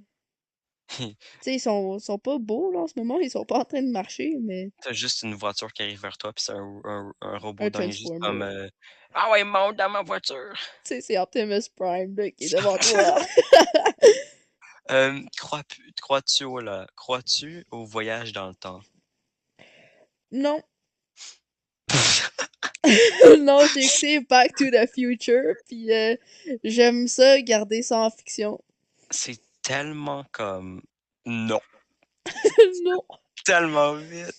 Tu sais, sont pas beaux, là, en ce moment, ils sont pas en train de marcher, mais... T'as juste une voiture qui arrive vers toi, puis c'est un robot Un dingue juste comme Transformer. ah ouais, monte dans ma voiture. Tu sais, c'est Optimus Prime, là, qui est devant toi. Crois-tu au voyage dans le temps? Non. Non, j'ai écouté Back to the Future, puis j'aime ça, garder ça en fiction. C'est tellement comme non, Non, tellement vite.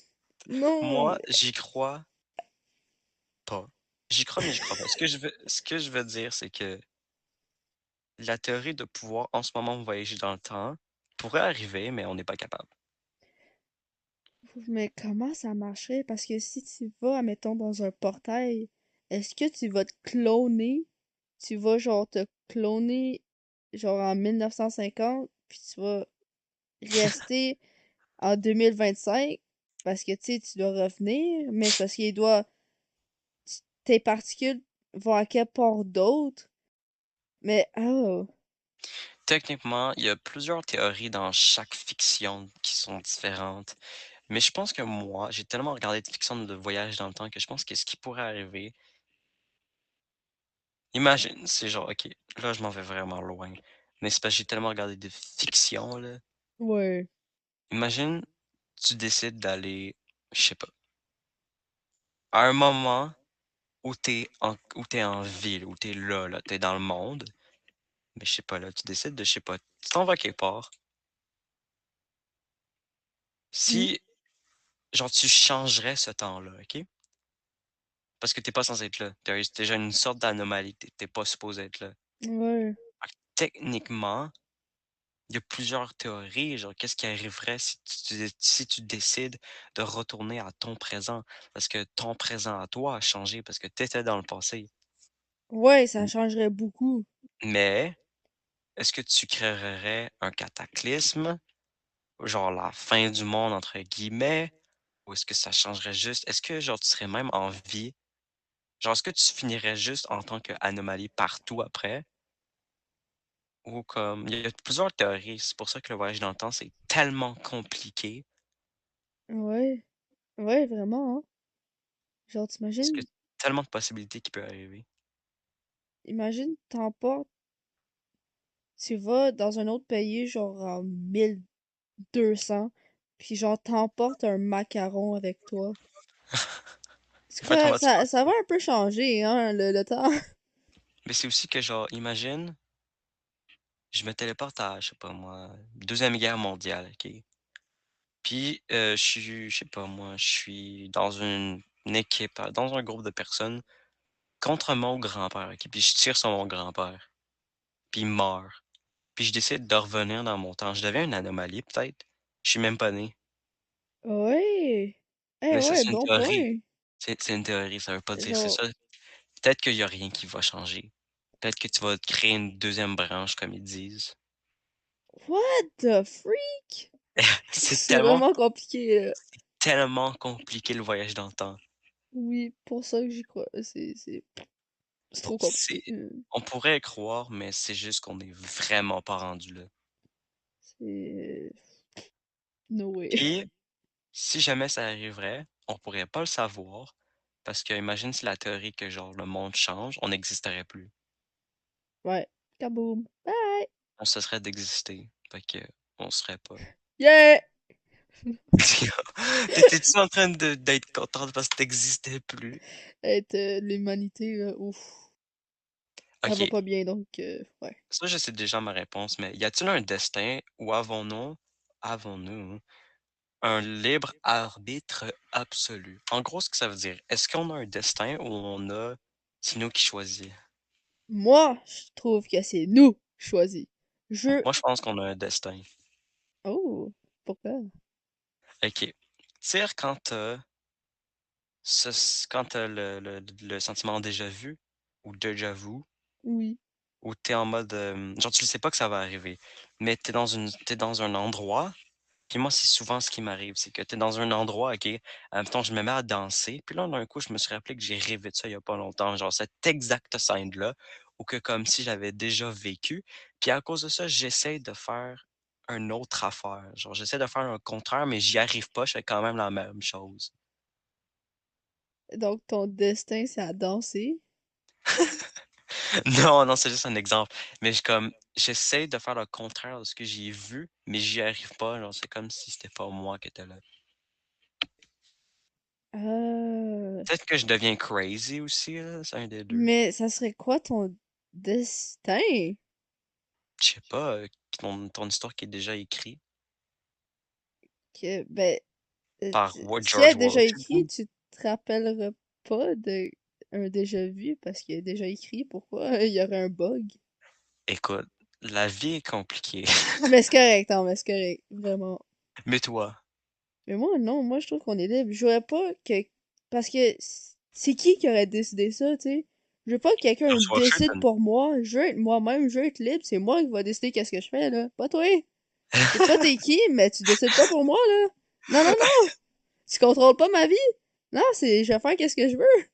non, Moi, mais... j'y crois pas. J'y crois, mais j'y crois pas. Ce que je veux dire, c'est que la théorie de pouvoir en ce moment voyager dans le temps pourrait arriver, mais on n'est pas capable. Mais comment ça marcherait? Parce que si tu vas, admettons, dans un portail, est-ce que tu vas te cloner? Tu vas, genre, te cloner, genre, en 1950, puis tu vas rester en 2025, parce que, tu sais, tu dois revenir, mais c'est parce qu'il doit... Tes particules vont à quelque part d'autre. Mais, oh... techniquement, il y a plusieurs théories dans chaque fiction qui sont différentes. Mais je pense que moi, j'ai tellement regardé de fiction de voyage dans le temps que je pense que ce qui pourrait arriver, imagine, c'est genre, OK, là, je m'en vais vraiment loin. Mais c'est parce que j'ai tellement regardé de fiction, là. Ouais. Imagine, tu décides d'aller, je sais pas, à un moment où t'es en ville, où t'es là, t'es dans le monde, mais je sais pas, là, tu décides de, je sais pas, tu t'en vas quelque part. Mmh. Si, genre, tu changerais ce temps-là, OK? Parce que t'es pas censé être là. Tu c'est déjà une sorte d'anomalie, tu pas supposé être là. Ouais. Fait que techniquement, il y a plusieurs théories, genre qu'est-ce qui arriverait si tu décides de retourner à ton présent? Parce que ton présent à toi a changé parce que tu étais dans le passé. Ouais, ça M changerait beaucoup. mais est-ce que tu créerais un cataclysme, genre «la fin du monde» entre guillemets, ou est-ce que ça changerait juste est-ce que genre tu serais même en vie? Genre est-ce que tu finirais juste en tant qu'anomalie partout après? Ou comme il y a plusieurs théories, c'est pour ça que le voyage dans le temps, c'est tellement compliqué, Ouais. Ouais, vraiment, hein. Genre, parce que t'imagines, tellement de possibilités qui peuvent arriver. imagine, t'emportes, tu vas dans un autre pays, genre en 1200, puis genre t'emportes un macaron avec toi. C'est Ouais, quoi, comment tu ça penses? va un peu changer, hein, le temps. Mais c'est aussi que genre, imagine, je me téléporte à, je sais pas moi, Deuxième Guerre mondiale, OK? Puis, je sais pas moi, je suis dans une équipe, dans un groupe de personnes contre mon grand-père, OK? Puis je tire sur mon grand-père, puis il meurt. Puis je décide de revenir dans mon temps. Je deviens une anomalie peut-être? Je suis même pas né. Ouais. Eh Mais ça, ouais, c'est une bon théorie. point. C'est une théorie, ça veut pas dire c'est Genre, ça. Peut-être qu'il y a rien qui va changer. Peut-être que tu vas te créer une deuxième branche comme ils disent. what the freak? C'est C'est vraiment compliqué, là. tellement compliqué le voyage dans le temps. Oui, pour ça que j'y crois. C'est trop C'est compliqué. on pourrait y croire, mais c'est juste qu'on est vraiment pas rendu là. C'est... No way. Puis, si jamais ça arriverait, on pourrait pas le savoir parce que imagine si la théorie que genre le monde change, on n'existerait plus. Ouais. Kaboom. Bye! On cesserait d'exister. Fait que on serait pas. Yeah! T'étais-tu en train d'être contente parce que tu plus? Être l'humanité, là, ouf. Elle va OK, pas bien, donc, ouais. ça, je sais déjà ma réponse, mais y a-t-il un destin ou avons-nous un libre arbitre absolu? En gros, ce que ça veut dire, est-ce qu'on a un destin ou c'est nous qui choisit? Moi, je trouve que c'est nous choisis. Je... Moi, je pense qu'on a un destin. Oh! Pourquoi? OK. Tire quand t'as le sentiment déjà vu ou déjà vu, Oui. ou t'es en mode, genre, tu ne sais pas que ça va arriver, mais t'es dans un endroit. Puis moi, c'est souvent ce qui m'arrive, c'est que tu es dans un endroit, OK, mettons, je me mets à danser, puis là, d'un coup, je me suis rappelé que j'ai rêvé de ça il y a pas longtemps, genre cette exacte scène-là, ou que comme si j'avais déjà vécu. Puis à cause de ça, j'essaie de faire une autre affaire. Genre, j'essaie de faire un contraire, mais j'y arrive pas, je fais quand même la même chose. Donc, ton destin, c'est à danser. Non, non, c'est juste un exemple. Mais j'essaie de faire le contraire de ce que j'ai vu, mais j'y arrive pas. Genre, c'est comme si c'était pas moi qui étais là. Euh... Peut-être que je deviens crazy aussi, là, c'est un des deux. Mais ça serait quoi ton destin? Je sais pas, ton histoire qui est déjà écrite Que, ben, par si elle est George déjà écrit, Washington. tu te rappelleras pas de un déjà vu parce qu'il est déjà écrit. Pourquoi il y aurait un bug? Écoute, la vie est compliquée. Mais c'est correct, hein, mais c'est correct, vraiment. Mais toi, Mais moi, non, moi, je trouve qu'on est libre. Je voudrais pas que... Parce que c'est qui aurait décidé ça, tu sais? Je veux pas que quelqu'un George décide Washington. pour moi. Je veux être moi-même, je veux être libre. C'est moi qui va décider qu'est-ce que je fais, là. Pas toi. Je sais pas t'es qui, mais tu décides pas pour moi, là. Non, non, non! Tu contrôles pas ma vie! Non, je vais faire qu'est-ce que je veux.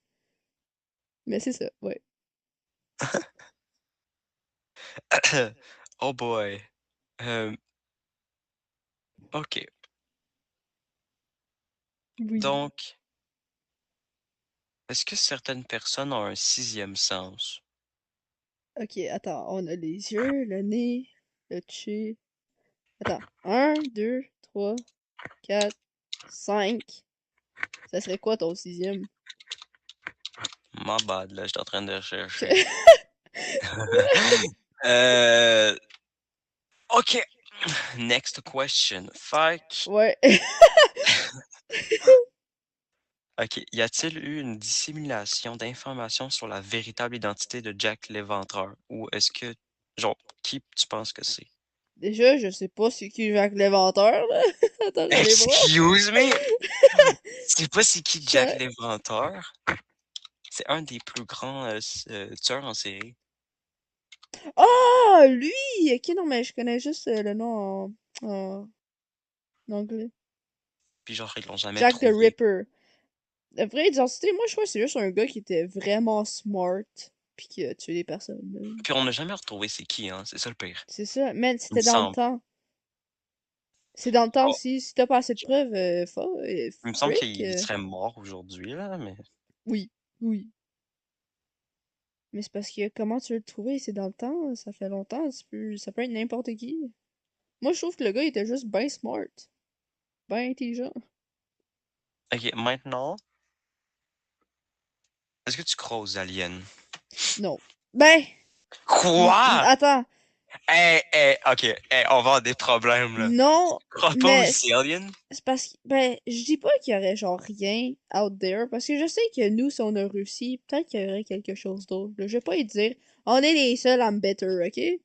Mais c'est ça, ouais. Oh boy. Euh, ok. Oui. Donc, est-ce que certaines personnes ont un sixième sens? Ok, attends. On a les yeux, le nez, le toucher. Attends. Un, deux, trois, quatre, cinq. Ça serait quoi ton sixième? My bad, là, j'étais en train de chercher. Euh, ok. Next question. Ouais. Ok. Y a-t-il eu une dissémination d'informations sur la véritable identité de Jack l'Éventreur? Ou est-ce que, genre, qui tu penses que c'est? Déjà, je sais pas c'est qui Jacques l'Inventeur, là. Attends, je vais aller voir. Excuse me? C'est pas c'est qui Jack Jack. l'Éventreur? C'est un des plus grands tueurs en série. Ah, lui! Ok, non, mais je connais juste le nom en anglais. Puis genre, ils l'ont jamais Jack the trouvé. Ripper. La vraie identité, moi, je crois que c'est juste un gars qui était vraiment smart, puis qui a tué des personnes, là. Puis on n'a jamais retrouvé c'est qui, hein? C'est ça le pire. C'est ça. Man, Il me c'était dans le semble. temps. C'est dans le temps, Oh, si t'as pas assez de je- preuves, il me semble freak. qu'il serait mort aujourd'hui, là, mais. Oui, oui. Mais c'est parce que comment tu veux le trouver? C'est dans le temps, ça fait longtemps, ça peut être n'importe qui. Moi, je trouve que le gars il était juste bien smart, bien intelligent. Ok, maintenant, est-ce que tu crois aux aliens? Non. Ben, Quoi? attends. Ok, on va avoir des problèmes, là. Non, Tu crois pas mais aux aliens? c'est parce que, ben, je dis pas qu'il y aurait genre rien out there, parce que je sais que nous, si on a réussi, peut-être qu'il y aurait quelque chose d'autre. Là. Je vais pas y dire, on est les seuls à me better, ok?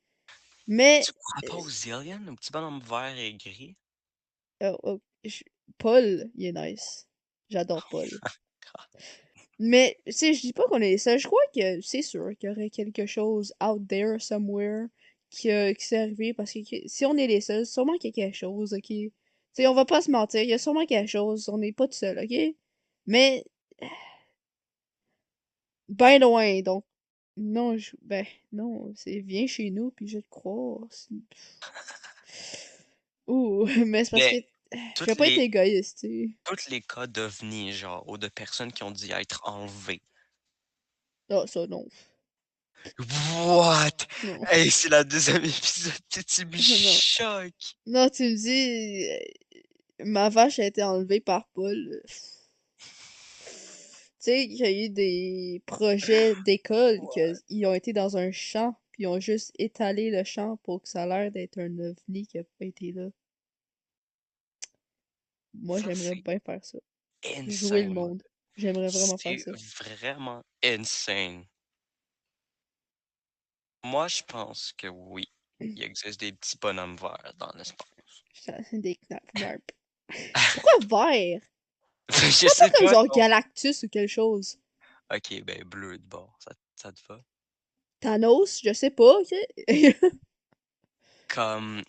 Mais, Tu crois pas aux aliens? Un petit bonhomme vert et gris? oh, Paul, il est nice. J'adore Paul. Mais, tu sais, je dis pas qu'on est les seuls. Je crois que c'est sûr qu'il y aurait quelque chose out there somewhere qui s'est arrivé parce que si on est les seuls, sûrement qu'il y a quelque chose, ok? Tu sais, on va pas se mentir, il y a sûrement quelque chose. On n'est pas tout seul, ok? Mais, ben loin, donc, non, ben, non, c'est viens chez nous puis je te crois. Ouh, mais c'est parce que Mais je vais toutes pas être les, égoïste, tu sais. tous les cas d'ovnis, genre, ou de personnes qui ont dit être enlevées. Ah, ça, non. What? Non. Hey, c'est la deuxième épisode, tu me Non. choques. Non, tu me dis, ma vache a été enlevée par Paul. Tu sais, il y a eu des projets d'école qui ont été dans un champ, puis ils ont juste étalé le champ pour que ça a l'air d'être un ovni qui a pas été là. Moi, Ça, j'aimerais c'est bien faire ça. Jouer le insane. monde. J'aimerais vraiment faire C'est ça. vraiment insane. Moi, je pense que oui. Il existe des petits bonhommes verts dans l'espace. Des knapp. Pourquoi vert? Je Pourquoi pas sais comme pas, genre non. Galactus ou quelque chose? Ok, ben bleu de bord, ça te va? Thanos, je sais pas, ok? Comme,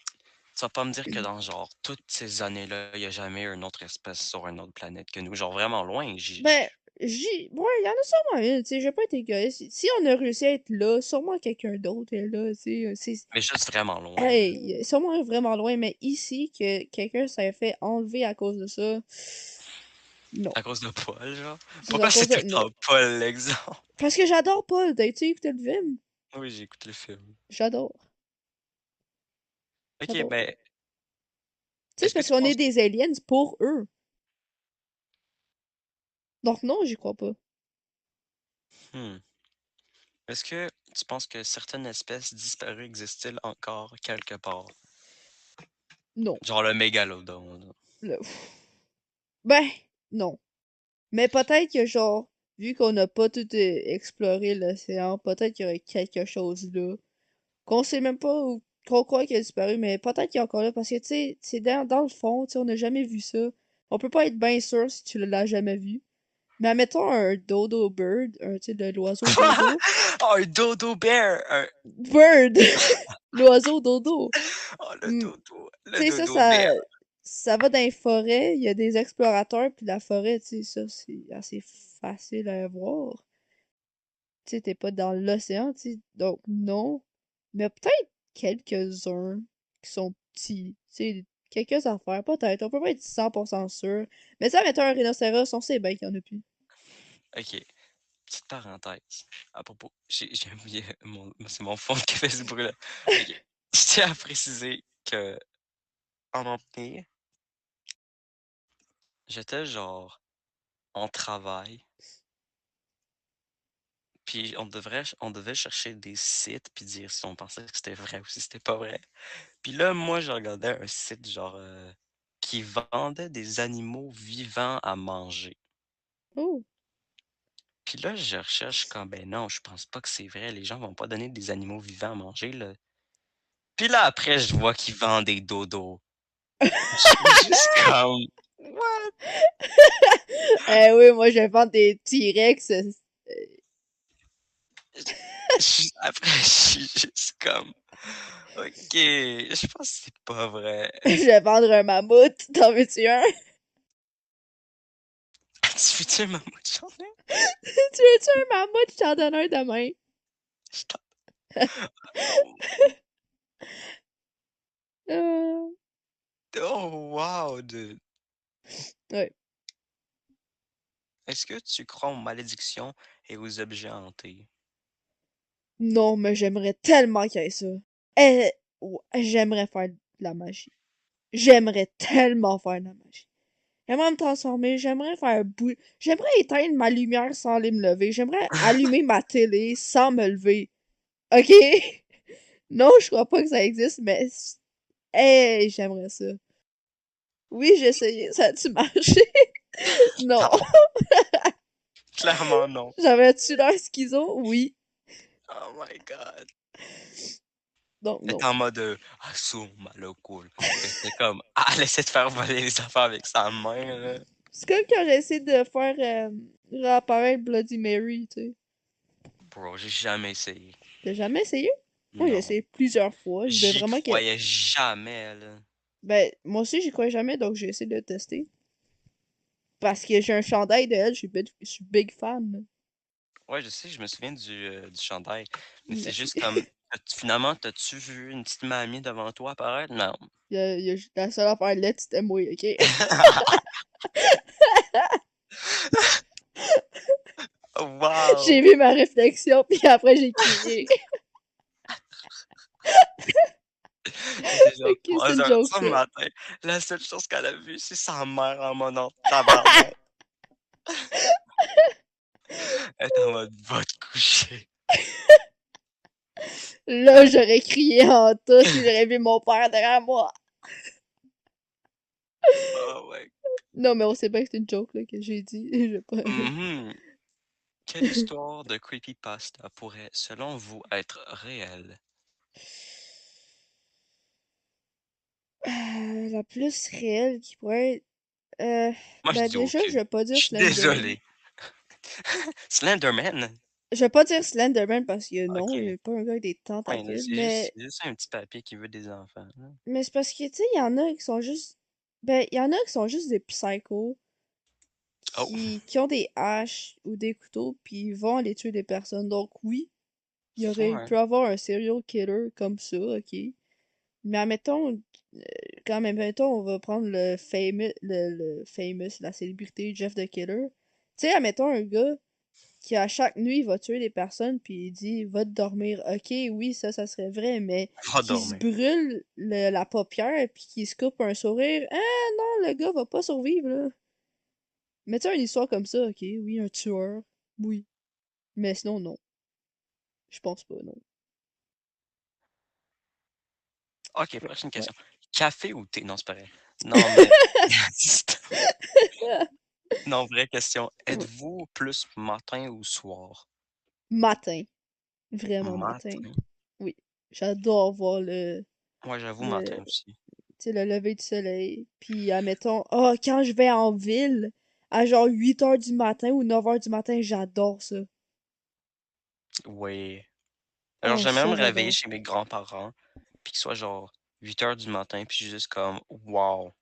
tu vas pas me dire que dans genre toutes ces années-là, il y a jamais eu une autre espèce sur une autre planète que nous. Genre vraiment loin, Ben, ouais, il y en a sûrement une, tu sais, je vais pas être égoïste. Si on a réussi à être là, sûrement quelqu'un d'autre est là, tu sais. mais juste vraiment loin, là. Hey, sûrement vraiment loin, mais ici, que quelqu'un s'est fait enlever à cause de ça, non. À cause de Paul, genre. C'est à Pourquoi cause c'est tout de... le Non. temps Paul l'exemple? Parce que j'adore Paul, t'as-tu écouté le film? Oui, j'ai écouté le film. J'adore, Ok, j'adore. ben, Tu sais, c'est est-ce que parce tu qu'on est penses des aliens pour eux. Donc non, j'y crois pas. Hmm. Est-ce que tu penses que certaines espèces disparues existent-ils encore quelque part? Non. Genre le mégalodon, là. Pff. Ben, non. Mais peut-être que genre, vu qu'on n'a pas tout exploré l'océan, peut-être qu'il y aurait quelque chose là. Qu'on sait même pas ou qu'on croit qu'il a disparu, mais peut-être qu'il est encore là parce que tu sais, c'est dans le fond, tu sais, on n'a jamais vu ça. On peut pas être bien sûr si tu l'as jamais vu. Mais admettons un dodo bird, tu sais, l'oiseau dodo. Oh, un dodo bear! Bird! L'oiseau dodo. Oh, Hmm, le tu sais, dodo bear. ça va dans les forêts, il y a des explorateurs, puis la forêt, tu sais, ça, c'est assez facile à voir. Tu sais, t'es pas dans l'océan, tu sais, donc non. Mais peut-être quelques-uns qui sont petits. C'est quelques affaires, peut-être. On peut pas être 100% sûr. Mais ça, mettons un rhinocéros, on sait bien qu'il y en a plus. Ok, petite parenthèse. À propos, j'ai oublié c'est mon fond qui fait ce bruit-là. Ok. Je tiens à préciser que en Empire, j'étais genre en travail, puis on devait chercher des sites puis dire si on pensait que c'était vrai ou si c'était pas vrai. Puis là, moi, je regardais un site genre qui vendait des animaux vivants à manger. Oh! Puis là, je recherche comme ben non, je pense pas que c'est vrai. Les gens vont pas donner des animaux vivants à manger, là. Puis là, après, je vois qu'ils vendent des dodos. Je suis juste comme what? Eh oui, moi, je vais vendre des T-Rex. Après, je suis juste comme OK, je pense que c'est pas vrai. Je vais vendre un mammouth. T'en veux-tu un? Tu veux-tu un mammouth journée? Tu veux-tu un mammouth? Je t'en donne un demain. Je t'en- Oh, Euh, oh, wow, dude. ouais. Est-ce que tu crois aux malédictions et aux objets hantés? Non, mais j'aimerais tellement qu'il y ait ça. Eh, ouais, j'aimerais faire de la magie. J'aimerais tellement faire de la magie. J'aimerais me transformer, j'aimerais faire bouger. J'aimerais éteindre ma lumière sans aller me lever. J'aimerais allumer ma télé sans me lever. OK? Non, je crois pas que ça existe, mais hey, j'aimerais ça. Oui, j'ai essayé, ça a-tu marché? Non. Non, clairement non. J'avais-tu l'air schizo? Oui. Oh my god. Donc, Elle non. était en mode assume le cool. Puis c'était comme elle essaie de faire voler les affaires avec sa main là. C'est comme quand j'ai essayé de faire réapparaître Bloody Mary, tu sais. Bro, j'ai jamais essayé. T'as jamais essayé? Moi, j'ai Non. essayé plusieurs fois. Je voulais J'y vraiment que. croyais jamais là. Ben, moi aussi, j'y croyais jamais, donc j'ai essayé de le tester. Parce que j'ai un chandail de elle, je suis big fan, là. Ouais, je sais, je me souviens du chandail. Mais c'est Merci. juste comme finalement, t'as-tu vu une petite mamie devant toi apparaître? Non. La seule affaire là, c'était moi, ok? J'ai Wow! vu ma réflexion, puis après, j'ai crié. Il était genre Ok, c'est une 3 heures joke, du ça. matin. La seule chose qu'elle a vue, c'est sa mère en mode en tabarnak. Elle est en mode va te coucher. Là, j'aurais crié en tout si j'aurais vu mon père derrière moi. Oh ouais. Non, mais on sait bien que c'est une joke, là, que j'ai dit. Je vais pas... Mhm. Quelle histoire de creepypasta pourrait, selon vous, être réelle? La plus réelle qui pourrait être... Moi, je Ben dis déjà, je aucune. vais pas Je dire suis Slender. désolé. Slenderman? Je vais pas dire Slenderman parce que non, il Ok. est pas un gars avec des Ouais, là, tentacules, c'est juste un petit papier qui veut des enfants, là. mais c'est parce que, tu sais, il y en a qui sont juste... Ben, il y en a qui sont juste des psychos Oh, qui ont des haches ou des couteaux puis ils vont aller tuer des personnes. Donc oui, il ouais. peut avoir un serial killer comme ça, ok. Mais admettons, quand même, admettons, on va prendre le famous, la célébrité Jeff the Killer. Tu sais, admettons un gars qui à chaque nuit va tuer des personnes puis il dit va te dormir. Ok, oui, ça serait vrai, mais Va qui se dormir. brûle la paupière puis qui se coupe un sourire. Ah non, le gars va pas survivre là. Mais tu sais, une histoire comme ça, ok, oui, un tueur, oui. Mais sinon, non. Je pense pas, non. Ok, prochaine Ouais. question. Café ou thé? Non, c'est pas vrai. Non, mais. Non, vraie question. Êtes-vous plus matin ou soir? Matin. Vraiment matin. Matin. Oui. J'adore voir Moi, j'avoue le, matin aussi. tu sais, le lever du soleil. Puis, admettons, oh, quand je vais en ville, à genre 8 heures du matin ou 9 heures du matin, j'adore ça. Oui. Alors, Oh, j'aimerais ça, me réveiller j'adore. chez mes grands-parents, puis qu'il soit genre 8 heures du matin, puis juste comme, wow.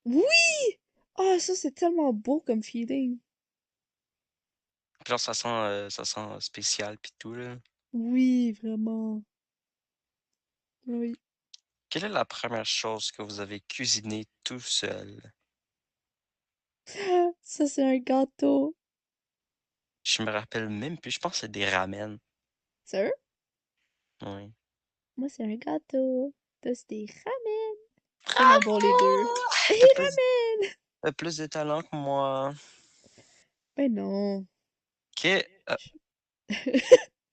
Oui! Ah, ça, c'est tellement beau comme feeling. Puis genre, ça sent spécial, puis tout, là. Oui, vraiment. Oui. Quelle est la première chose que vous avez cuisinée tout seul? Ça, c'est un gâteau. Je me rappelle même plus, je pense que c'est des ramen. Sérieux? Oui. Moi, c'est un gâteau. Toi, c'est des ramen. Tellement bon les deux. Bravo! Et Tu plus ramen! tu plus de talent que moi. Ben non. OK,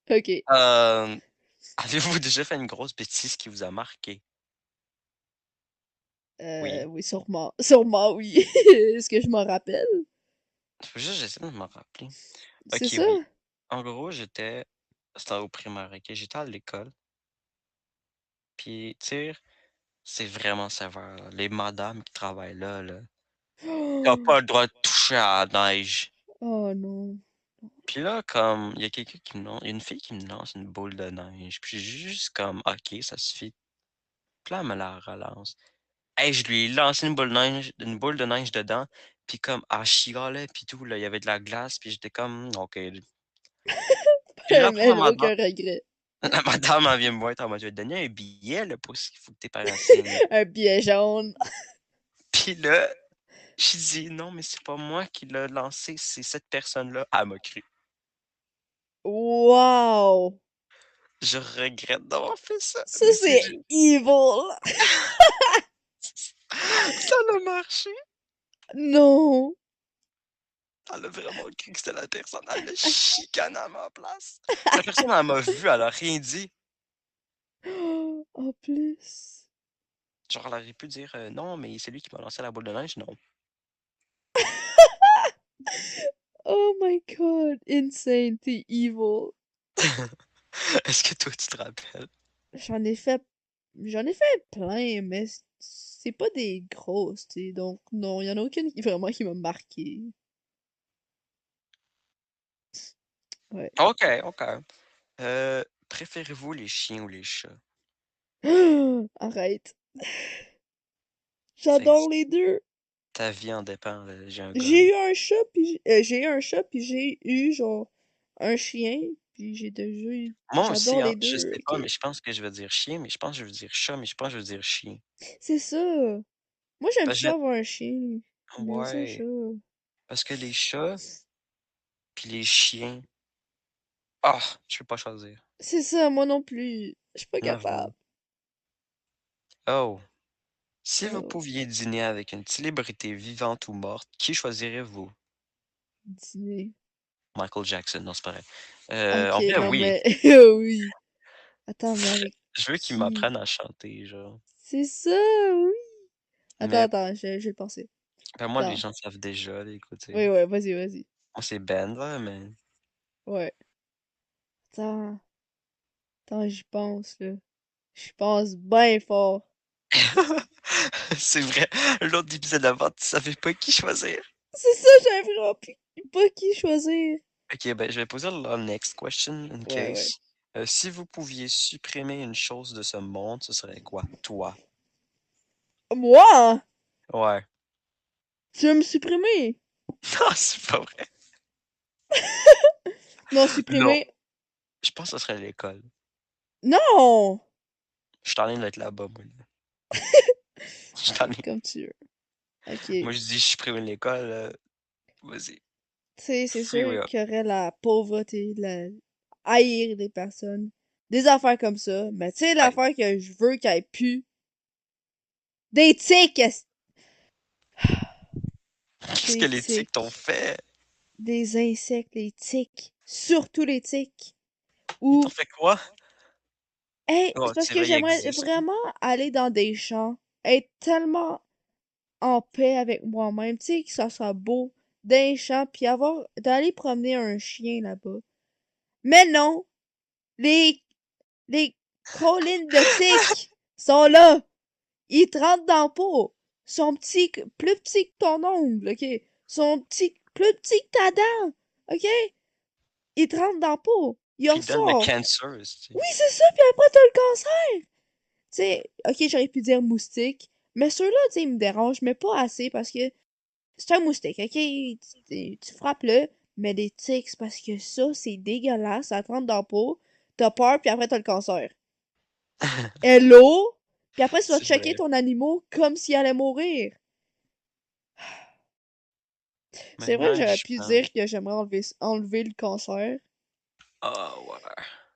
Ok. avez-vous déjà fait une grosse bêtise qui vous a marqué? Oui. Oui, sûrement. Sûrement, oui. Est-ce que je m'en rappelle? Faut juste j'essaie de m'en rappeler. C'est OK, ça? oui. En gros, c'était au primaire, OK? J'étais à l'école, puis tu sais, c'est vraiment sévère, là. Les madames qui travaillent là, tu as pas le droit de toucher à la neige. Oh non. Puis là, comme, il y a une fille qui me lance une boule de neige, puis j'ai juste comme: «OK, ça suffit». Puis là, elle me la relance. Hey, je lui ai lancé une boule de neige dedans, puis comme elle chialait puis tout, là, il y avait de la glace, puis j'étais comme: «OK». Puis là, après Mais aucun regret. la madame, elle vient me voir, elle est en mode: «Je vais te donner un billet, là, pour ce qu'il faut que tes parents signent». Un billet jaune. Puis là, j'ai dit: «Non, mais c'est pas moi qui l'a lancé, c'est cette personne-là». Elle m'a cru. Wow! Je regrette d'avoir fait ça, Ça, mais c'est c'est juste evil! ça a marché. Non! Elle a vraiment cru que c'était la personne. Elle l'a chicané à ma place. La personne, elle m'a vu, elle a rien dit. En plus. Genre, elle aurait pu dire: «Non, mais c'est lui qui m'a lancé la boule de neige». Non. Oh my god! Insane, t'es evil. Est-ce que toi, tu te rappelles? J'en ai fait. J'en ai fait plein, mais c'est pas des grosses, tu sais. Donc, non, y en a aucune qui vraiment qui m'a marqué. Ouais. OK, OK. Préférez-vous les chiens ou les chats? Arrête. C'est J'adore les deux. ta vie en dépend, là, j'ai un gun. J'ai eu un chat, puis j'ai eu un chat, puis j'ai eu genre un chien, puis j'ai déjà eu. Moi J'adore aussi, hein, les je deux, sais pas, ok? mais je pense que je vais dire chien, mais je pense que je veux dire chat, mais je pense que je veux dire chien. C'est ça. Moi, j'aime Parce que ça avoir un chien. J'aime ça, ouais, chat. parce que les chats puis les chiens, ah, je peux pas choisir. C'est ça, moi non plus. Je suis pas J'avoue. capable. Oh, si vous Oh, pouviez dîner avec une célébrité vivante ou morte, qui choisirez-vous? dîner. Michael Jackson, non, c'est pas vrai. Ok, En vrai, non, oui. mais oui. Attends, mais avec Je veux qu'il qui? m'apprenne à chanter, genre. C'est ça, oui. Attends, Mais attends, je vais le penser. ben, moi, les Attends. gens savent déjà, là, écoutez. Oui, ouais, vas-y, vas-y. Moi, c'est Ben, là, mais Ouais. Attends, attends, j'y pense, là. Je pense bien fort. c'est vrai, l'autre épisode d'avant, tu savais pas qui choisir. C'est ça, j'avais vraiment pas qui choisir. OK, ben, je vais poser la next question in Ouais, ouais. case. Si vous pouviez supprimer une chose de ce monde, ce serait quoi? Toi. Moi? Ouais. Tu veux me supprimer? Non, c'est pas vrai. Non, Non, supprimer. je pense que ce serait l'école. Non! Je suis en train d'être là-bas, moi, là. Je suis en train Comme tu veux. Ok. moi, je dis: «Je supprime l'école», vas-y. Tu sais, c'est Free sûr will. qu'il y aurait la pauvreté, haïr des personnes, des affaires comme ça. Mais tu sais, Ouais. l'affaire que je veux qu'il n'y ait plus. Des tiques! Qu'est-ce que Des les tics t'ont tiques. fait? Des insectes, les tiques. Surtout les tiques. Ils t'ont Ou, fait quoi? hey, Oh, c'est parce c'est que vrai, il j'aimerais existe, hein. vraiment aller dans des champs, être tellement en paix avec moi-même, tu sais, que ça soit beau, d'un champ, puis d'aller promener un chien là-bas. Mais non! Les, les collines de tiques sont là! Ils te rentrent dans la peau! Sont petits, plus petits que ton ongle, ok? Sont petits, plus petits que ta dent, ok? Ils te rentrent dans la peau! Ils en Puis ils donnent le sortent! cancer, esti. Oui, c'est ça, puis après t'as le cancer! Tu sais, ok, j'aurais pu dire moustique, mais ceux-là, tu sais, ils me dérangent, mais pas assez parce que c'est un moustique, ok? Tu frappes-le, mais des tiques, c'est parce que ça, c'est dégueulasse, ça te rentre dans la peau, t'as peur, puis après t'as le cancer. Hello? Puis après, tu vas C'est checker vrai. ton animal comme s'il allait mourir. C'est vrai que Maintenant que j'aurais je pu pense. dire que j'aimerais enlever le cancer. Ah ouais.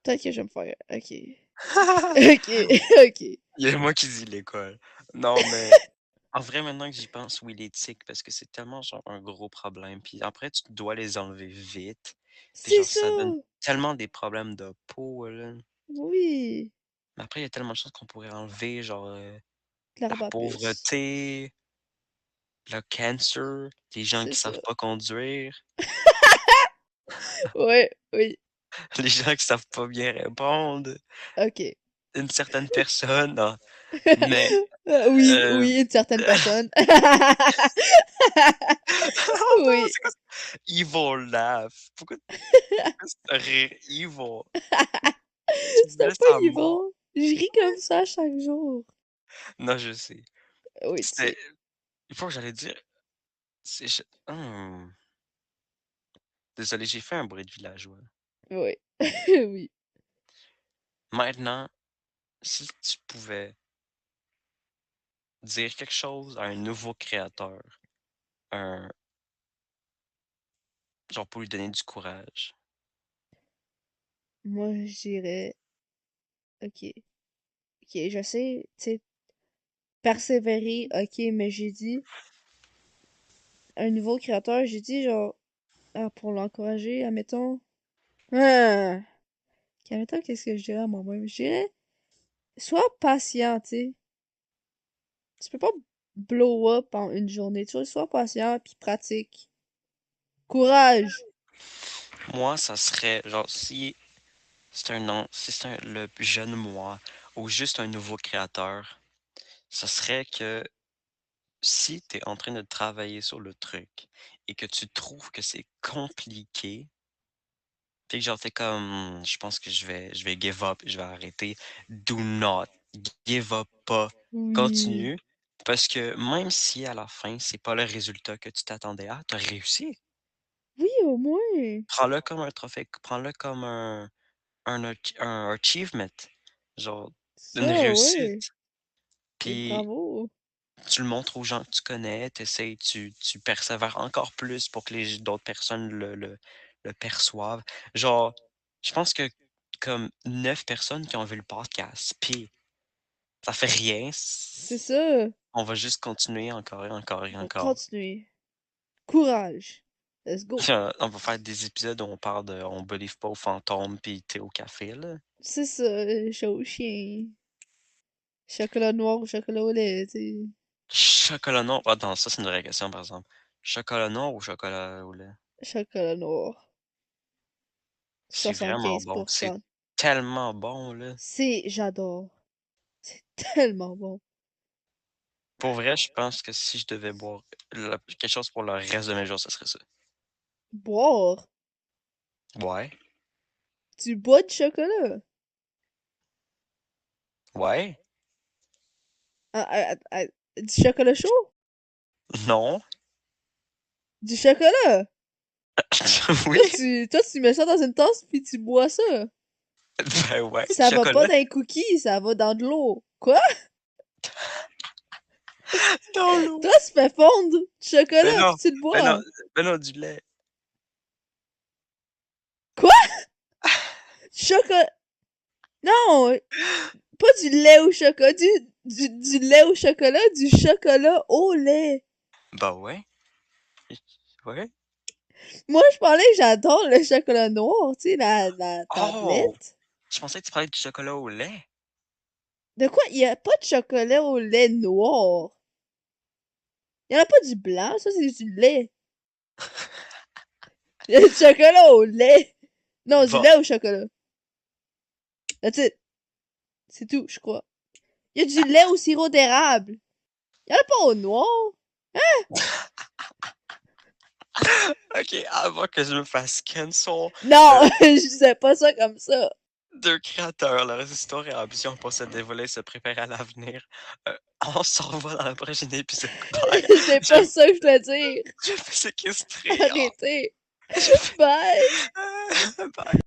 Peut-être que je vais me faire. Ok. Ok. Ok. Il y a moi qui dis l'école. Non, mais en vrai, maintenant que j'y pense, oui, l'éthique, parce que c'est tellement genre un gros problème. Puis après, tu dois les enlever vite. Puis C'est genre, ça! ça donne tellement des problèmes de peau, là. Oui! Mais après, il y a tellement de choses qu'on pourrait enlever, genre la L'herbe à puce. pauvreté, le cancer, les gens C'est qui ça. savent pas conduire, Ouais, oui. les gens qui savent pas bien répondre, Ok. une certaine personne, non. Mais Oui, euh, oui, une certaine personne. oh non, Oui. c'est quoi ça? Evil laugh. Pourquoi c'est rire evil? Tu me C'était laisses pas à mort. Yvon. Je ris comme ça chaque jour. Non, je sais. Oui, tu C'était sais. une fois que j'allais dire, c'est désolé, j'ai fait un bruit de villageois. Oui. Oui. Maintenant, si tu pouvais dire quelque chose à un nouveau créateur, un genre pour lui donner du courage. Moi, je dirais, ok. Ok, je sais, tu sais, persévérer, ok, mais j'ai dit, un nouveau créateur, j'ai dit, genre, ah, pour l'encourager, admettons. Ah, ok, admettons, qu'est-ce que je dirais à moi-même? Je dirais, sois patient, tu sais. Tu peux pas blow up en une journée. Tu vois, sois patient, puis pratique. Courage! Moi, ça serait genre si c'est un an, si c'est le jeune moi ou juste un nouveau créateur, ça serait que si tu es en train de travailler sur le truc et que tu trouves que c'est compliqué, puis que genre t'es comme je pense que je vais give up, je vais arrêter. Do not give up pas. Oui. Continue. Parce que même si à la fin, c'est pas le résultat que tu t'attendais à, t'as réussi. Oui, au moins. Prends-le comme un trophée, prends-le comme un achievement, genre une Ça, ouais. réussite. Et Puis bravo. tu le montres aux gens que tu connais, tu persévères encore plus pour que d'autres personnes le perçoivent. Genre, je pense que comme 9 personnes qui ont vu le podcast, puis ça fait rien. C'est ça. On va juste continuer encore et encore et On va encore. continuer. Courage. Let's go. On va faire des épisodes où on parle de on believe pas aux fantômes puis thé au café, là. C'est ça, chat au chien. Chocolat noir ou chocolat au lait, tu sais. Chocolat noir. Ah, non, ça, c'est une vraie question, par exemple. Chocolat noir ou chocolat au lait? Chocolat noir. C'est vraiment Soixante-quinze bon. pour C'est cent. tellement bon, là. J'adore. C'est tellement bon. Pour vrai, je pense que si je devais boire quelque chose pour le reste de mes jours, ce serait ça. Boire. Ouais. Tu bois du chocolat. Ouais. Ah, ah, ah, du chocolat chaud? Non. Du chocolat? Oui. Toi, tu mets ça dans une tasse puis tu bois ça. Ben ouais, du Ça va pas chocolat. dans un cookie, ça va dans de l'eau. Quoi? Dans l'eau. Toi, tu fais fondre du Ben chocolat puis non. tu le Ben non. bois. Ben non, du lait. Quoi? Chocolat? Non! Pas du lait au chocolat, du lait au chocolat, du chocolat au lait. Ben ouais. Ouais. Moi, je parlais que j'adore le chocolat noir, tu sais, la Oh! tablette. Je pensais que tu parlais du chocolat au lait. De quoi? Il y a pas de chocolat au lait noir. Il y en a pas du blanc, ça, c'est du lait. Il y a du chocolat au lait. Non, du Bon. lait au chocolat. That's it. C'est tout, je crois. Il y a du lait au sirop d'érable. Il y en a pas au noir. Ok, avant que je me fasse cancel, Non, euh, je disais pas ça comme ça. deux créateurs, leur histoire et ambition pour se dévoiler et se préparer à l'avenir. On se revoit dans le prochain épisode. Bye. C'est Je, pas ça que je voulais dire. je me séquestrer. Arrêtez. Bye. Bye.